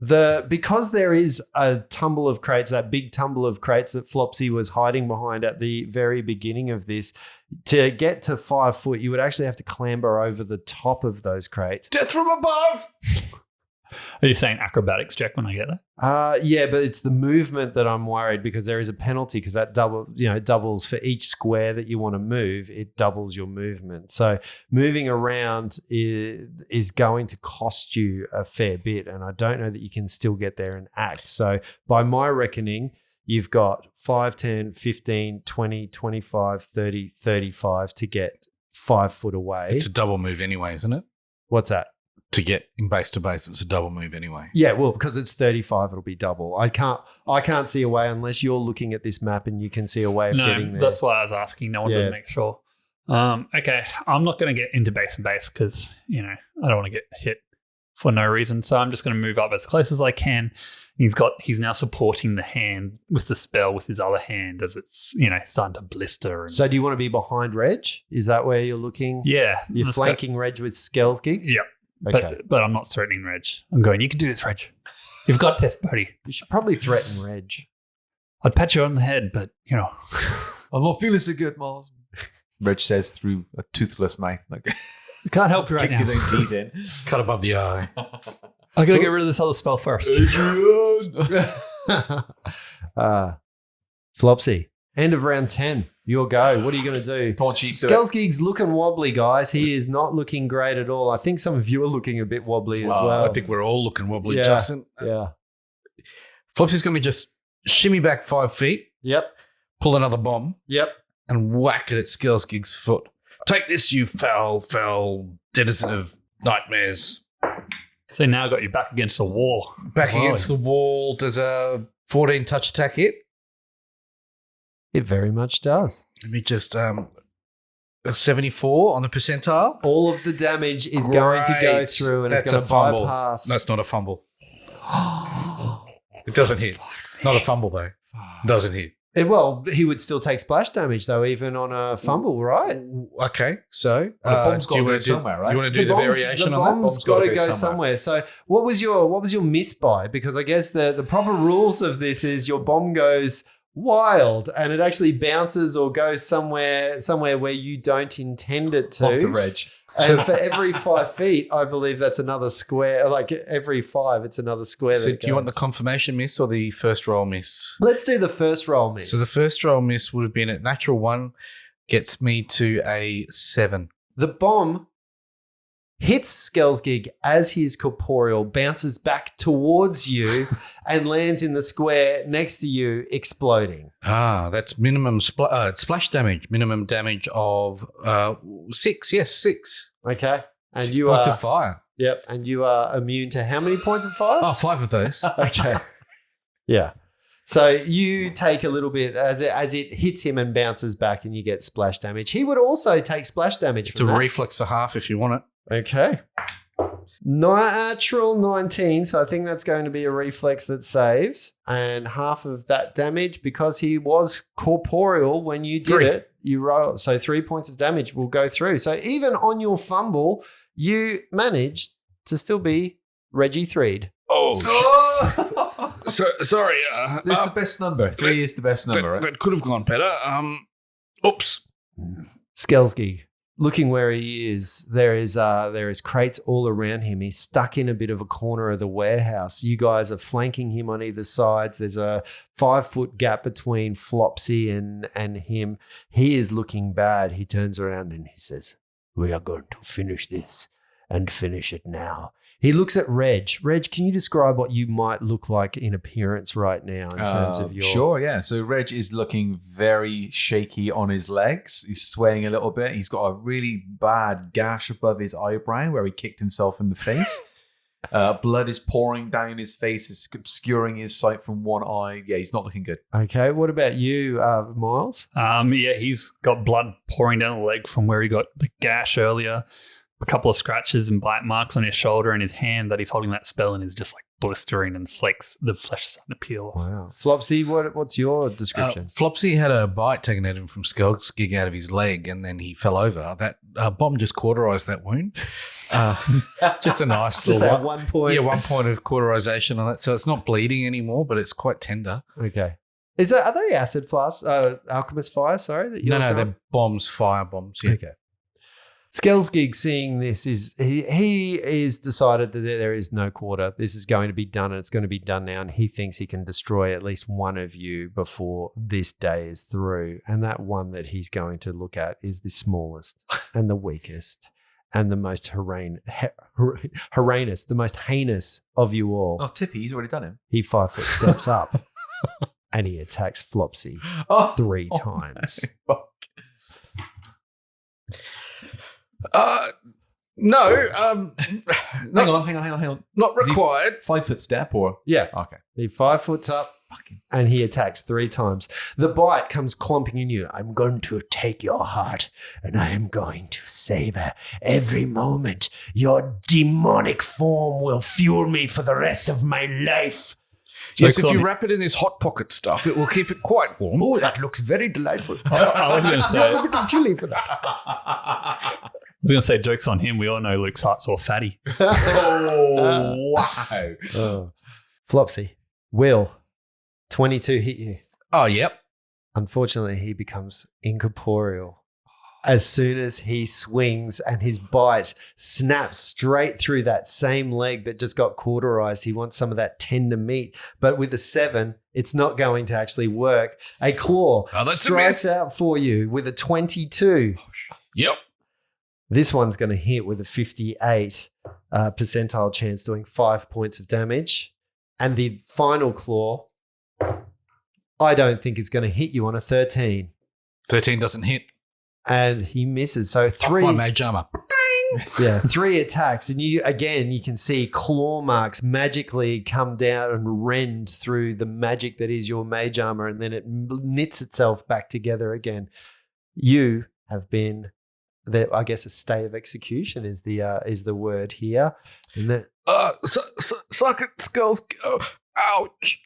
S2: Because there is a tumble of crates, that big tumble of crates that Flopsy was hiding behind at the very beginning of this, to get to 5 foot, you would actually have to clamber over the top of those crates.
S1: Death from above.
S3: Are you saying acrobatics check when I get that?
S2: Yeah, but it's the movement that I'm worried because there is a penalty because that doubles for each square that you want to move. It doubles your movement. So moving around is going to cost you a fair bit, and I don't know that you can still get there and act. So by my reckoning, you've got 5, 10, 15, 20, 25, 30, 35 to get 5 foot away.
S1: It's a double move anyway, isn't it?
S2: What's that?
S1: To get in base to base, it's a double move anyway.
S2: Yeah, well, because it's 35, it'll be double. I can't see a way unless you're looking at this map and you can see a way of getting
S3: No,
S2: there.
S3: that's why I was asking. No one
S2: Yeah.
S3: to make sure. Okay, I'm not going to get into base and base because, I don't want to get hit for no reason. So I'm just going to move up as close as I can. He's now supporting the hand with the spell with his other hand as it's, starting to blister. And,
S2: So do you want to be behind Reg? Is that where you're looking?
S3: yeah.
S2: You're
S3: let's go.
S2: flanking Reg with Skells gig?
S3: Yeah.
S2: Okay.
S3: But I'm not threatening Reg. I'm going, you can do this, Reg. You've got this, buddy.
S2: You should probably threaten Reg.
S3: I'd pat you on the head, but,
S4: I'm not feeling so good, Miles. Reg says through a toothless mouth, like
S3: I can't help you right
S4: kick
S3: now.
S4: his own teeth in.
S1: Cut above the eye.
S3: I got to get rid of this other spell first.
S4: Adrian!
S2: Flopsy, end of round 10. Your go. What are you going to do?
S4: Come on, Chief.
S2: Skellsgig's looking wobbly, guys. He is not looking great at all. I think some of you are looking a bit wobbly as well.
S1: I think we're all looking wobbly,
S2: Yeah.
S1: Justin.
S2: Yeah.
S1: Flopsy's going to just shimmy back 5 feet,
S2: Yep.
S1: pull another bomb,
S2: Yep.
S1: and whack it at Skellsgig's foot. Take this, you foul denizen of nightmares.
S3: So now got you back against the wall.
S1: Back
S2: Oh.
S1: against the wall. Does a 14 touch attack hit?
S2: It very much does.
S1: Let me just a 74 on the percentile.
S2: All of the damage is going to go
S1: Great.
S2: through, and
S1: That's
S2: it's going
S1: a
S2: to
S1: fumble.
S2: bypass.
S1: No, it's not a fumble. It doesn't hit. Not a fumble though. Doesn't hit.
S2: Well, he would still take splash damage though, even on a fumble, right?
S1: Okay, so
S4: Well, the bomb's
S1: do you
S4: got to go
S1: wanna do-
S4: somewhere, right?
S1: You want to do the variation
S2: the
S1: on that?
S2: bomb's
S4: Bomb's
S2: got
S4: gotta
S2: to
S4: go
S2: go somewhere. So, what was your miss by? Because I guess the proper rules of this is your bomb goes wild and it actually bounces or goes somewhere where you don't intend it to.
S4: Off to Reg.
S2: And for every 5 feet, I believe that's another square. Like every 5, it's another square.
S1: So
S2: that it
S1: do you want the
S2: goes.
S1: confirmation miss or the first roll miss?
S2: Let's do the first roll miss.
S1: So the first roll miss would have been a natural 1, gets me to a 7.
S2: The bomb hits Skellsgig as he is corporeal, bounces back towards you, and lands in the square next to you, exploding.
S1: That's minimum splash damage. Minimum damage of 6. Yes, 6.
S2: Okay, and
S1: 6
S2: you
S1: points
S2: are
S1: of fire.
S2: yep, and you are immune to how many points of fire?
S1: Oh, 5 of those.
S2: Okay, yeah. So you take a little bit as it hits him and bounces back, and you get splash damage. He would also take splash damage.
S1: It's a
S2: from that.
S1: reflex for half if you want it.
S2: Okay. Natural 19, so I think that's going to be a reflex that saves. And half of that damage, because he was corporeal when you did
S1: 3.
S2: it, you roll. So 3 points of damage will go through. So even on your fumble, you managed to still be Reggie 3'd.
S4: Oh,
S1: Sorry.
S4: this is the best number. 3 is the best number, right?
S1: That could have gone better. Oops.
S2: Skellsgig, looking where he is, there is crates all around him. He's stuck in a bit of a corner of the warehouse. You guys are flanking him on either sides. There's a 5-foot gap between Flopsy and him. He is looking bad. He turns around and he says, "We are going to finish this and finish it now." He looks at Reg. Reg, can you describe what you might look like in appearance right now in terms of your...
S4: Sure, yeah. So Reg is looking very shaky on his legs. He's swaying a little bit. He's got a really bad gash above his eyebrow where he kicked himself in the face. Blood is pouring down his face. It's obscuring his sight from one eye. Yeah, he's not looking good.
S2: Okay, what about you, Miles?
S3: Yeah, he's got blood pouring down the leg from where he got the gash earlier. A couple of scratches and bite marks on his shoulder and his hand that he's holding that spell in is just like blistering and flakes. The flesh is starting to peel.
S2: Wow. Flopsy, what's your description?
S1: Flopsy had a bite taken at him from Skellsgig out of his leg, and then he fell over. That bomb just cauterized that wound. Just a nice
S2: Just
S1: little
S2: that 1 point.
S1: Yeah, 1 point of cauterization on it. So it's not bleeding anymore, but it's quite tender.
S2: Okay. Are they acid flasks? Alchemist fire, sorry? That you're
S1: No,
S2: throwing?
S1: they're bombs, fire bombs. Yeah.
S2: Okay. Skellsgig seeing this he is decided that there is no quarter. This is going to be done and it's going to be done now. And he thinks he can destroy at least one of you before this day is through. And that one that he's going to look at is the smallest and the weakest and the most heinous, the most heinous of you all.
S4: Oh, Tippy, he's already done him.
S2: He 5 foot steps up and he attacks Flopsy
S4: Oh,
S2: 3 times.
S4: fuck.
S1: No,
S4: Hang on.
S1: not
S4: Is he-
S1: required.
S4: 5 foot step or?
S2: Yeah.
S4: Okay.
S2: He 5 foot up and he attacks 3 times. The bite comes clomping in you. I'm going to take your heart and I am going to savor every moment. Your demonic form will fuel me for the rest of my life.
S1: Yes,
S3: Jokes
S1: if
S3: on
S1: you
S3: him.
S1: wrap it in this hot pocket stuff, it will keep it quite warm.
S2: Oh, that looks very delightful.
S3: I was going to say,
S2: A bit chilly for that.
S3: I was going to say, jokes on him. We all know Luke's heart's all fatty.
S4: Oh, wow.
S2: Oh. Flopsy, Will, 22 hit you.
S1: Oh, yep.
S2: Unfortunately, he becomes incorporeal. as soon as he swings and his bite snaps straight through that same leg that just got cauterized. He wants some of that tender meat. But with a 7, it's not going to actually work. A claw strikes out for you with a 22.
S1: Yep.
S2: This one's going to hit with a 58 percentile chance, doing 5 points of damage. And the final claw, I don't think is going to hit you on a 13.
S1: 13 doesn't hit.
S2: And he misses. So 3.
S1: My mage armor.
S2: Yeah, 3 attacks. And you can see claw marks magically come down and rend through the magic that is your mage armor, and then it knits itself back together again. You have been there. I guess a state of execution is the word here. And that,
S1: Suck it, Skells. Ouch.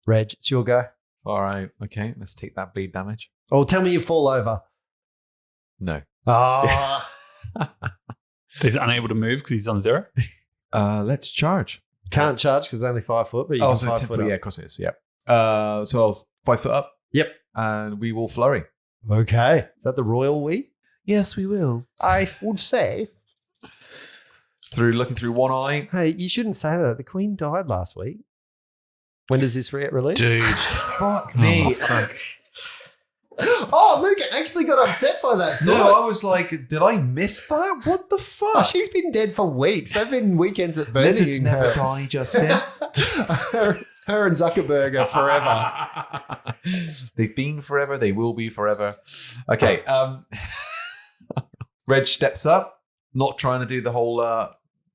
S2: Reg, it's your go.
S4: All right. Okay. Let's take that bleed damage.
S2: Oh, tell me you fall over.
S4: No.
S2: Oh.
S3: He's unable to move because he's on 0.
S4: Let's charge.
S2: Can't charge because it's only 5 foot, but you can 5 foot up.
S4: Yeah, of course it is. Yeah. So I'll 5 foot up.
S2: Yep.
S4: And we will flurry.
S2: Okay. Is that the royal we?
S4: Yes, we will.
S2: I would say.
S4: Looking through one eye.
S2: Hey, you shouldn't say that. The Queen died last week. When does this release?
S1: Dude.
S2: Fuck me.
S1: Fuck.
S2: Oh, Luke actually got upset by that.
S4: No, I was like, did I miss that? What the fuck?
S2: Oh, she's been dead for weeks. They've been weekends at Burger
S4: Lizards
S2: King.
S4: never die, Justin.
S2: her and Zuckerberg are forever.
S4: They've been forever. They will be forever. Okay. Reg steps up, not trying to do the whole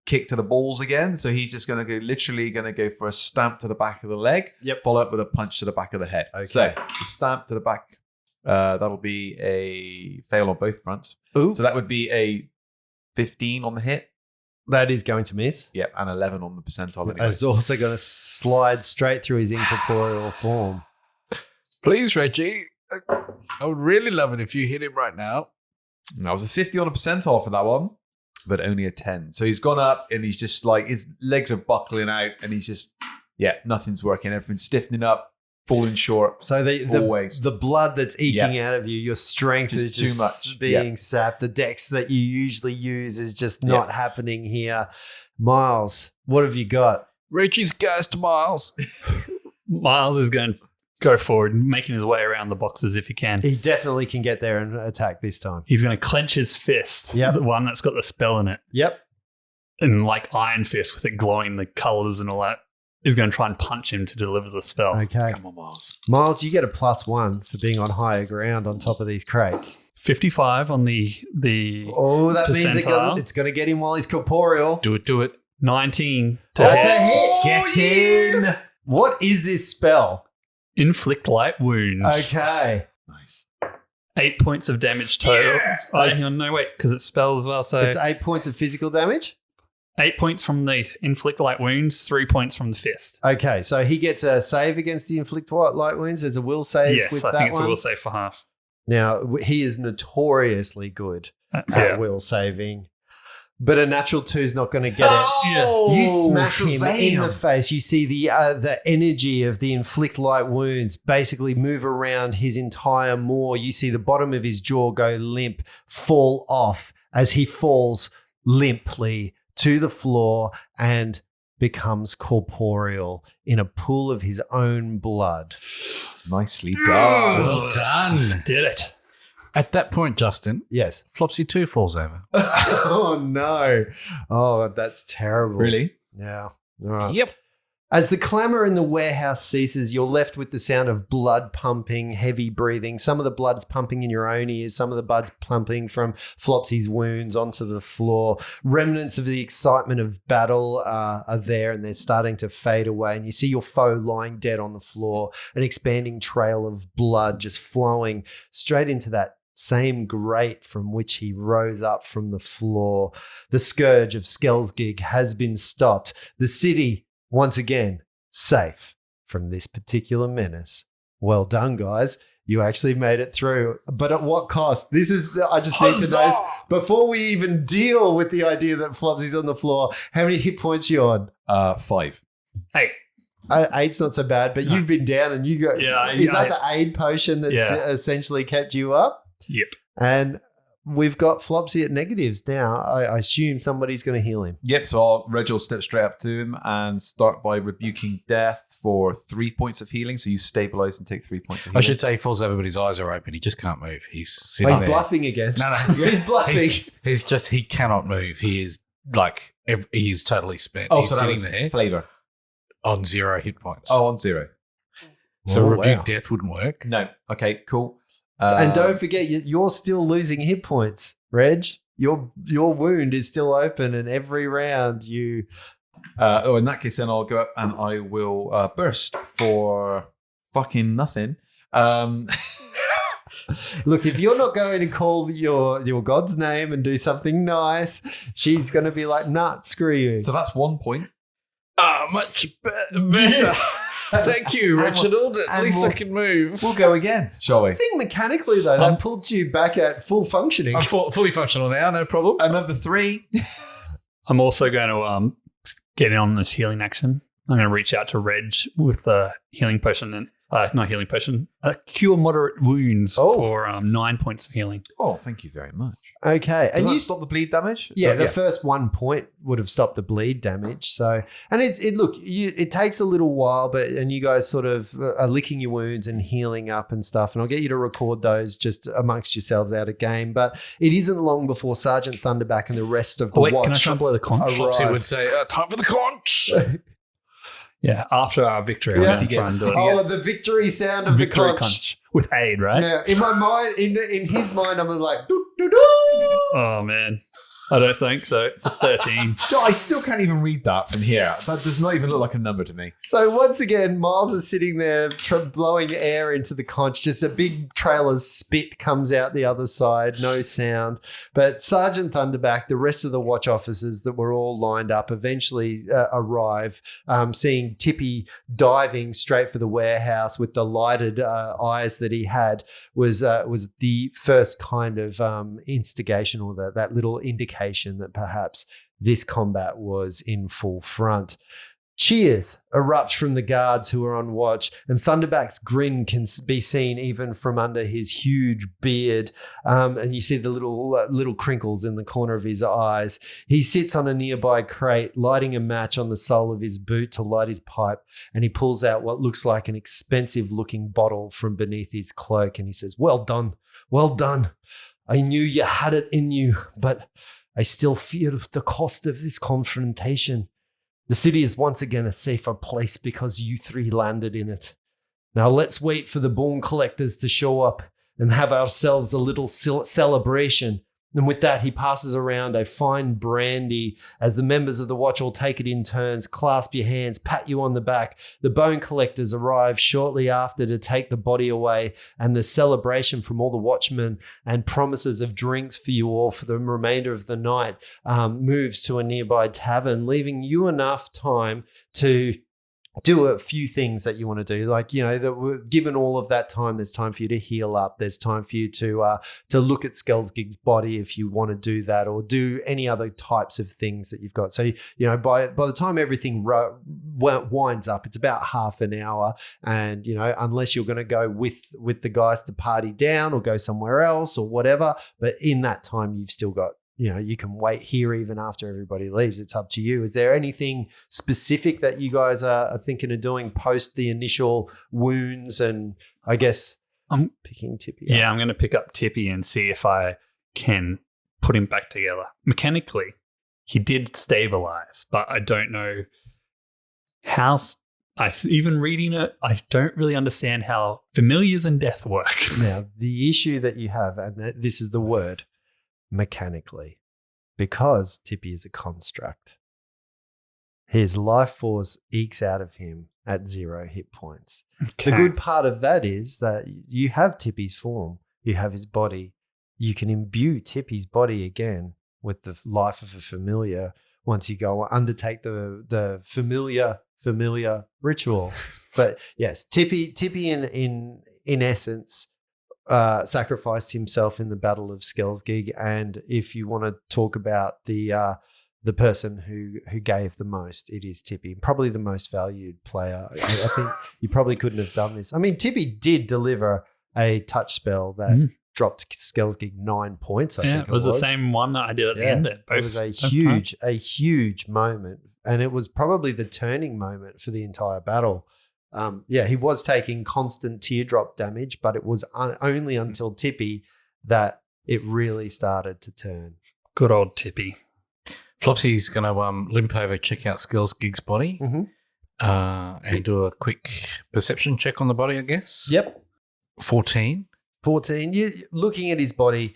S4: kick to the balls again. So he's just going to go for a stamp to the back of the leg.
S2: Yep.
S4: Follow up with a punch to the back of the head.
S2: Okay.
S4: So the stamp to the back. That'll be a fail on both fronts.
S2: Ooh.
S4: So that would be a 15 on the hit.
S2: That is going to miss.
S4: Yep, and 11 on the percentile. Anyway.
S2: It's also going to slide straight through his incorporeal form.
S1: Please, Reggie. I would really love it if you hit him right now.
S4: That was a 50 on a percentile for that one, but only a 10. So he's gone up and he's just like, his legs are buckling out and he's just, nothing's working. Everything's stiffening up. Falling short.
S2: So
S4: always.
S2: the blood that's eking out of you, your strength is just
S4: too much.
S2: being sapped. The dex that you usually use is just not happening here. Miles, what have you got?
S1: Reggie's gassed, Miles.
S3: Miles is going to go forward, making his way around the boxes if he can.
S2: He definitely can get there and attack this time.
S3: He's going to clench his fist, the one that's got the spell in it.
S2: Yep.
S3: And like Iron Fist with it glowing the colors and all that. Is going to try and punch him to deliver the spell.
S2: Okay.
S4: Come on, Miles.
S2: Miles, you get a +1 for being on higher ground on top of these crates.
S3: 55 on the
S2: Oh, that means
S3: percentile.
S2: it's going to get him while he's corporeal.
S1: Do it.
S3: 19 to
S2: That's
S3: hit.
S2: a hit.
S4: Get in.
S2: What is this spell?
S3: Inflict light wounds.
S2: Okay.
S4: Nice.
S3: 8 points of damage total.
S4: Yeah.
S3: Oh, hang on, no, wait, because it's spell as well. So
S2: It's 8 points of physical damage?
S3: 8 points from the inflict light wounds, 3 points from the fist.
S2: Okay, so he gets a save against the inflict light wounds. There's a will save
S3: Yes,
S2: with
S3: I
S2: that
S3: think it's
S2: one.
S3: a will save for half.
S2: Now, he is notoriously good at
S3: Yeah.
S2: will saving, but a natural 2 is not going to get it.
S4: Oh,
S2: You smack him in
S4: Shazam.
S2: the face. You see the energy of the inflict light wounds basically move around his entire maw. You see the bottom of his jaw go limp, fall off as he falls limply to the floor and becomes corporeal in a pool of his own blood.
S4: Nicely done.
S1: Well done.
S3: Did it.
S1: At that point, Justin,
S2: Yes.
S1: Flopsy 2 falls over.
S2: Oh, no. Oh, that's terrible.
S4: Really?
S2: Yeah. All right.
S1: Yep.
S2: As the clamor in the warehouse ceases, you're left with the sound of blood pumping, heavy breathing. Some of the blood's pumping in your own ears. Some of the blood's pumping from Flopsy's wounds onto the floor. Remnants of the excitement of battle are there, and they're starting to fade away. And you see your foe lying dead on the floor, an expanding trail of blood just flowing straight into that same grate from which he rose up from the floor. The scourge of Skells has been stopped. The city, once again, safe from this particular menace. Well done, guys. You actually made it through. But at what cost? I just need to know, before we even deal with the idea that Flopsy's on the floor, how many hit points you on?
S4: 5.
S3: Hey,
S2: 8's not so bad, but you've been down and you got.
S3: Yeah,
S2: is that the aid potion that's essentially kept you up?
S3: Yep.
S2: And we've got Flopsy at negatives now. I assume somebody's going to heal him.
S4: Yep, so Reg will step straight up to him and start by rebuking death for 3 points of healing. So you stabilize and take 3 points of
S1: I
S4: healing.
S1: should say he falls over, but his eyes are open. He just can't move. He's sitting
S2: He's
S1: there.
S2: bluffing again.
S1: No,
S2: He's bluffing.
S1: He cannot move. He is like, he is totally spent.
S4: Oh,
S1: he's
S4: so that
S1: sitting
S4: was
S1: there
S4: flavor.
S1: on 0 hit points.
S4: Oh, on 0.
S1: So
S2: Oh,
S1: rebuke
S2: wow.
S1: death wouldn't work.
S4: No. Okay, cool.
S2: And don't forget, you're still losing hit points, Reg. Your wound is still open, and every round you...
S4: in that case, then I'll go up and I will burst for fucking nothing.
S2: Look, if you're not going to call your god's name and do something nice, she's going to be like, nah, screw you.
S4: So that's 1 point.
S1: Much better. Thank you, Reginald. At
S2: and
S1: least
S2: we'll-
S1: I can move.
S4: We'll go again, shall we?
S2: I think mechanically, though, that puts you back at full functioning.
S1: I'm fully functional now, no problem.
S4: Another 3.
S3: I'm also going to get in on this healing action. I'm going to reach out to Reg with a healing potion and not healing potion, cure moderate wounds for 9 points of healing.
S4: Oh, thank you very much.
S2: Okay.
S4: Does
S2: And
S4: that
S2: you
S4: stop the bleed damage?
S2: Yeah,
S4: Oh,
S2: the first 1 point would have stopped the bleed damage. So, and it takes a little while, and you guys sort of are licking your wounds and healing up and stuff. And I'll get you to record those just amongst yourselves out of game. But it isn't long before Sergeant Thunderback and the rest of the
S3: Wait,
S2: watch.
S3: can I try and blow the conch?
S1: Flopsy would say, time for the conch.
S3: Yeah, after our victory, I'm
S2: Yeah.
S3: going to try and do it.
S2: Oh, the victory sound of
S3: Victory
S2: the conch.
S3: conch with aid, right?
S2: Now, in my mind, in his mind, I'm like, doo, doo, doo.
S3: Oh man, I don't think so. It's a 13.
S4: No, I still can't even read that from here. That does not even look like a number to me.
S2: So once again, Miles is sitting there blowing air into the conch. Just a big trail of spit comes out the other side, no sound. But Sergeant Thunderback, the rest of the watch officers that were all lined up eventually arrive, seeing Tippy diving straight for the warehouse with the lighted eyes that he had was the first kind of instigation or that little indication that perhaps this combat was in full front. Cheers erupt from the guards who are on watch, and Thunderback's grin can be seen even from under his huge beard, and you see the little crinkles in the corner of his eyes. He sits on a nearby crate, lighting a match on the sole of his boot to light his pipe, and he pulls out what looks like an expensive-looking bottle from beneath his cloak, and he says, "Well done, well done. I knew you had it in you, but I still fear the cost of this confrontation. The city is once again a safer place because you three landed in it. Now let's wait for the bone collectors to show up and have ourselves a little celebration." And with that, he passes around a fine brandy as the members of the watch all take it in turns, clasp your hands, pat you on the back. The bone collectors arrive shortly after to take the body away, and the celebration from all the watchmen and promises of drinks for you all for the remainder of the night moves to a nearby tavern, leaving you enough time to do a few things that you want to do. Like, given all of that time, there's time for you to heal up. There's time for you to look at Skellsgig's body if you want to do that, or do any other types of things that you've got. So, by the time everything winds up, it's about half an hour. And, unless you're going to go with the guys to party down or go somewhere else or whatever, but in that time, you've still got, you can wait here even after everybody leaves. It's up to you. Is there anything specific that you guys are thinking of doing post the initial wounds? And I guess I'm picking Tippy up.
S3: Yeah, I'm going to pick up Tippy and see if I can put him back together. Mechanically, he did stabilize, but I don't know how. Even reading it, I don't really understand how familiars and death work.
S2: Now, the issue that you have, and this is the word, mechanically, because Tippy is a construct, his life force ekes out of him at 0 hit points.
S3: Okay.
S2: The good part of that is that you have Tippy's form, you have his body. You can imbue Tippy's body again with the life of a familiar once you go undertake the familiar ritual. But yes, Tippy in essence sacrificed himself in the Battle of Skellsgig. And if you want to talk about the person who gave the most, it is Tippy, probably the most valued player. I think you probably couldn't have done this. I mean, Tippy did deliver a touch spell that dropped Skells Gig 9 points. I think
S3: it was the same one that I did at the end there.
S2: It was a huge moment. And it was probably the turning moment for the entire battle. He was taking constant teardrop damage, but it was only until Tippy that it really started to turn.
S3: Good old Tippy.
S1: Flopsy's going to limp over, check out Skells Gig's body, and do a quick perception check on the body, I guess.
S2: Yep.
S1: 14.
S2: You looking at his body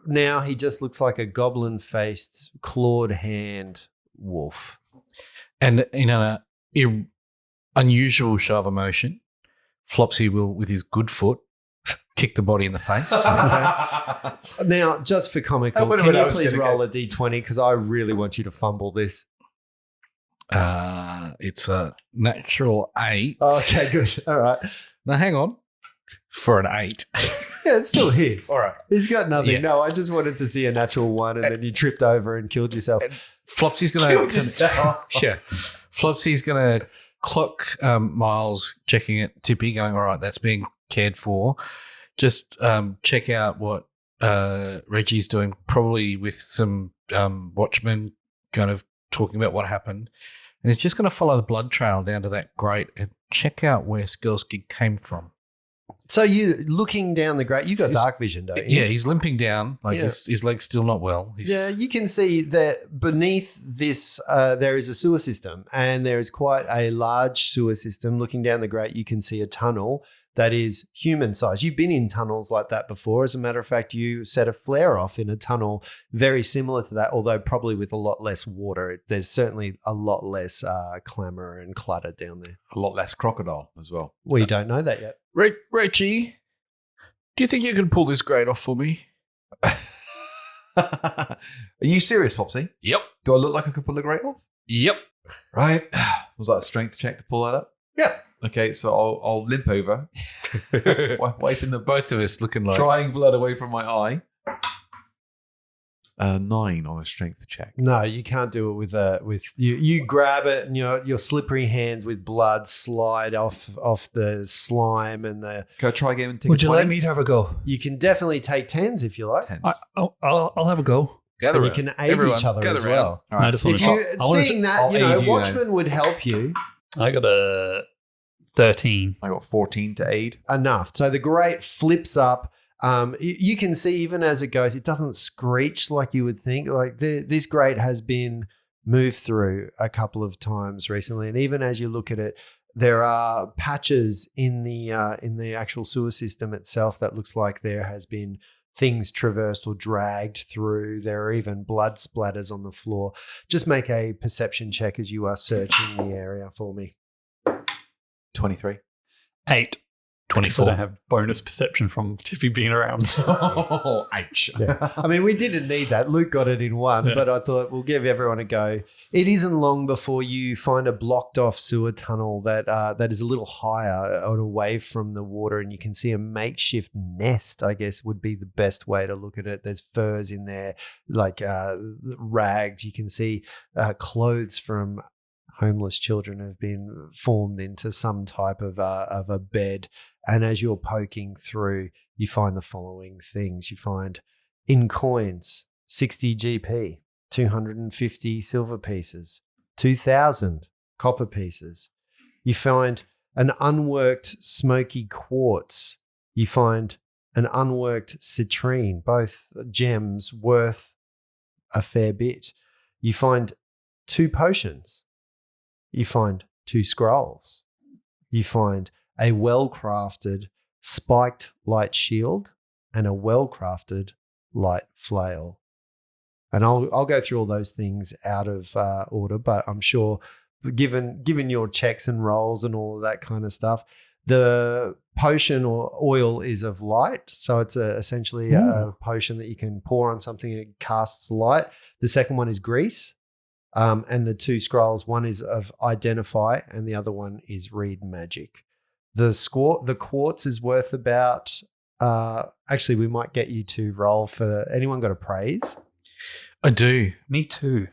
S2: now, he just looks like a goblin-faced, clawed hand wolf.
S1: And in an unusual show of emotion, Flopsy will, with his good foot, kick the body in the face.
S2: Now, just for comical, can you please roll a d20 because I really want you to fumble this.
S1: It's a natural 8.
S2: Okay, good. All right.
S1: Now, hang on. For an 8.
S2: Yeah, it still hits.
S1: All right.
S2: He's got nothing.
S1: Yeah.
S2: No, I just wanted to see a natural 1 and then you tripped over and killed yourself.
S1: Flopsy's going to... Yeah. Flopsy's going to clock Miles checking it, Tippy, going, all right, that's being cared for. Just check out what Reggie's doing, probably with some watchmen kind of talking about what happened. And it's just going to follow the blood trail down to that grate and check out where Skells Gig came from.
S2: So you looking down the grate, you got dark vision, don't you?
S1: Yeah, he's limping down. His leg's still not well.
S2: You can see that beneath this there is a sewer system, and there is quite a large sewer system. Looking down the grate, you can see a tunnel that is human size. You've been in tunnels like that before. As a matter of fact, you set a flare off in a tunnel very similar to that, although probably with a lot less water. There's certainly a lot less clamour and clutter down there.
S4: A lot less crocodile as well.
S2: We don't know that yet.
S1: Reggie, do you think you can pull this grate off for me?
S4: Are you serious, Flopsy?
S1: Yep.
S4: Do I look like I could pull the grate off?
S1: Yep.
S4: Right. Was that a strength check to pull that up?
S2: Yeah.
S4: Okay, so I'll limp over, wiping the
S1: both of us looking like
S4: drying blood away from my eye. 9 on a strength check.
S2: No, you can't do it with you. You grab it, and your slippery hands with blood slide off the slime and the.
S4: Can I try again and take
S3: Would
S4: a
S3: you
S4: 20?
S3: let me to have a go?
S2: You can definitely take 10s if you like.
S4: 10s.
S3: I'll have a go.
S1: gather
S2: And you
S1: around.
S2: can aid
S1: Everyone,
S2: each other
S1: gather
S2: as
S1: around.
S2: well.
S4: All right.
S3: I just want
S2: If
S3: to.
S2: you seeing that,
S4: I'll aid you
S2: Watchman would help you
S3: I got a 13.
S4: I got 14 to aid.
S2: enough. So the grate flips up. You can see even as it goes, it doesn't screech like you would think. Like this grate has been moved through a couple of times recently, and even as you look at it, there are patches in the actual sewer system itself that looks like there has been things traversed or dragged through. There are even blood splatters on the floor. Just make a perception check as you are searching the area for me.
S4: 23.
S3: 8.
S1: 24.
S3: I don't have bonus perception from Tiffy being around.
S4: Oh, ouch.
S2: Yeah. I mean, we didn't need that. Luke got it in 1,
S3: Yeah.
S2: but I thought we'll give everyone a go. It isn't long before you find a blocked off sewer tunnel that is a little higher and away from the water, and you can see a makeshift nest, I guess would be the best way to look at it. There's furs in there, like rags. You can see clothes from homeless children have been formed into some type of a bed. And as you're poking through, you find the following things. You find in coins, 60 GP, 250 silver pieces, 2,000 copper pieces. You find an unworked smoky quartz. You find an unworked citrine, both gems worth a fair bit. You find 2 potions. You find 2 scrolls. You find a well-crafted spiked light shield and a well-crafted light flail. And I'll go through all those things out of order, but I'm sure given your checks and rolls and all of that kind of stuff, the potion or oil is of light. So it's essentially a potion that you can pour on something and it casts light. The second one is grease. And the 2 scrolls, one is of identify and the other one is read magic. The quartz is worth about, actually we might get you to roll for, anyone got a praise?
S1: I do.
S3: Me too.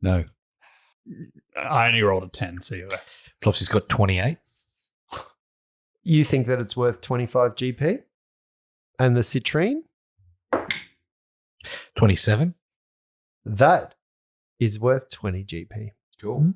S4: No.
S3: I only rolled a 10, so you're
S1: Flopsy's got 28.
S2: You think that it's worth 25 GP? And the citrine?
S1: 27.
S2: That is worth 20 GP.
S4: Cool.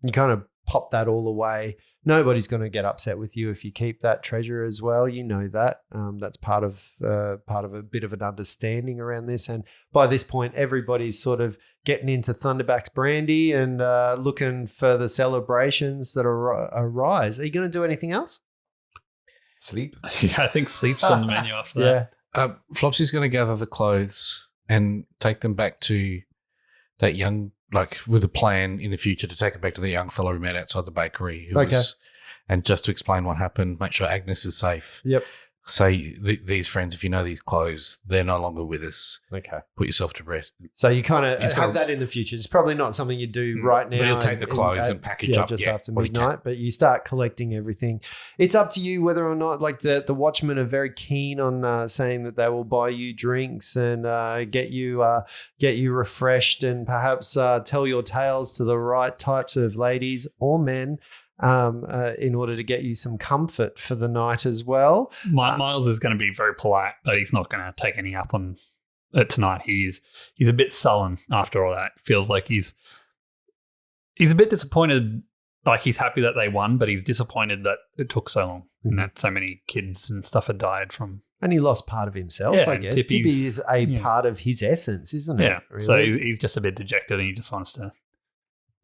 S2: You kind of pop that all away. Nobody's going to get upset with you if you keep that treasure as well. You know that. That's part of a bit of an understanding around this. And by this point, everybody's sort of getting into Thunderback's brandy and looking for the celebrations that arise. Are you going to do anything else?
S4: Sleep.
S3: Yeah, I think sleep's on the menu after that.
S1: Flopsy's going to gather the clothes and take them back to that young, like with a plan in the future to take it back to the young fellow we met outside the bakery. And just to explain what happened, make sure Agnes is safe.
S2: Yep.
S1: Say these friends, if you know these clothes, they're no longer with us.
S2: Okay.
S1: Put yourself to rest.
S2: So you kind of have that in the future. It's probably not something you do right now.
S1: But you'll take the clothes and package up
S2: just after midnight. But you start collecting everything. It's up to you whether or not, like the Watchmen are very keen on saying that they will buy you drinks and get you refreshed and perhaps tell your tales to the right types of ladies or men. In order to get you some comfort for the night as well.
S3: Miles is going to be very polite, but he's not going to take any up on it tonight. He's a bit sullen after all that. Feels like he's a bit disappointed. Like he's happy that they won, but he's disappointed that it took so long and that so many kids and stuff had died from.
S2: And he lost part of himself, I guess. Tippy is a part of his essence, isn't it?
S3: Yeah. Really? So he's just a bit dejected and he just wants to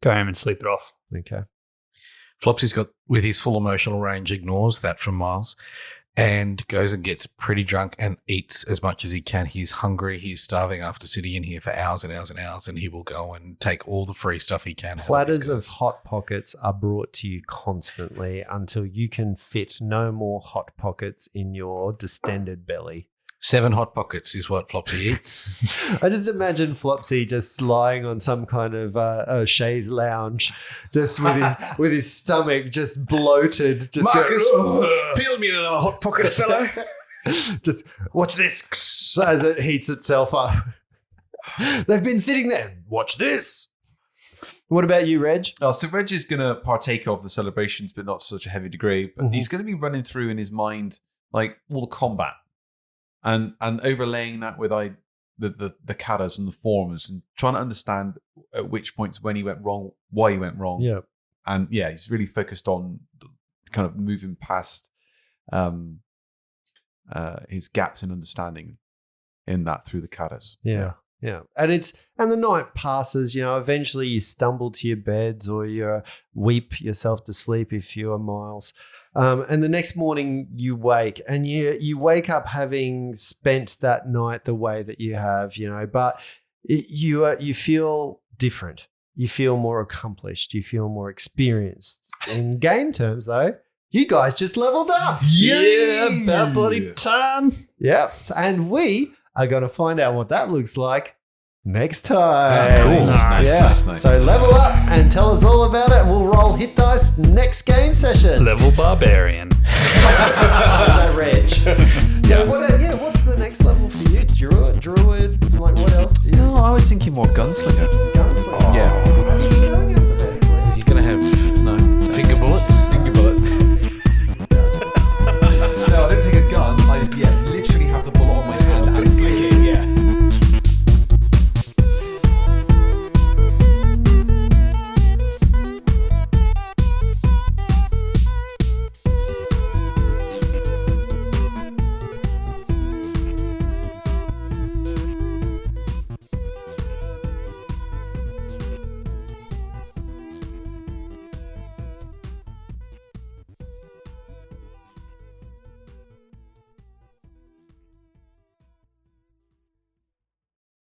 S3: go home and sleep it off.
S2: Okay.
S1: Flopsy's got, with his full emotional range, ignores that from Miles and goes and gets pretty drunk and eats as much as he can. He's hungry. He's starving after sitting in here for hours and hours and hours, and he will go and take all the free stuff he can.
S2: Platters of Hot Pockets are brought to you constantly until you can fit no more Hot Pockets in your distended belly.
S1: 7 Hot Pockets is what Flopsy eats.
S2: I just imagine Flopsy just lying on some kind of a chaise lounge, just with his stomach just bloated. Just
S1: Marcus, peel me a Hot Pocket, fellow.
S2: Just watch this as it heats itself up. They've been sitting there. Watch this. What about you, Reg?
S4: Oh, so Reg is going to partake of the celebrations, but not to such a heavy degree. But he's going to be running through in his mind like all the combat. And overlaying that with the katas and the forms and trying to understand at which points when he went wrong, why he went wrong.
S2: Yeah.
S4: And yeah, he's really focused on kind of moving past his gaps in understanding in that through the katas.
S2: Yeah. Yeah. And the night passes, eventually you stumble to your beds or you weep yourself to sleep if you are Miles. And the next morning you wake and you wake up having spent that night the way that you have, but you feel different. You feel more accomplished. You feel more experienced. In game terms, though, you guys just leveled up.
S3: Yeah, about bloody time.
S2: Yeah. And we are going to find out what that looks like next time.
S1: Cool.
S4: Nice.
S2: So level up and tell us all about it. We'll roll hit dice next game session.
S3: Level barbarian.
S2: How's that, Reg? So what's the next level for you? Druid? Like what else?
S4: No, I was thinking more gunslinger.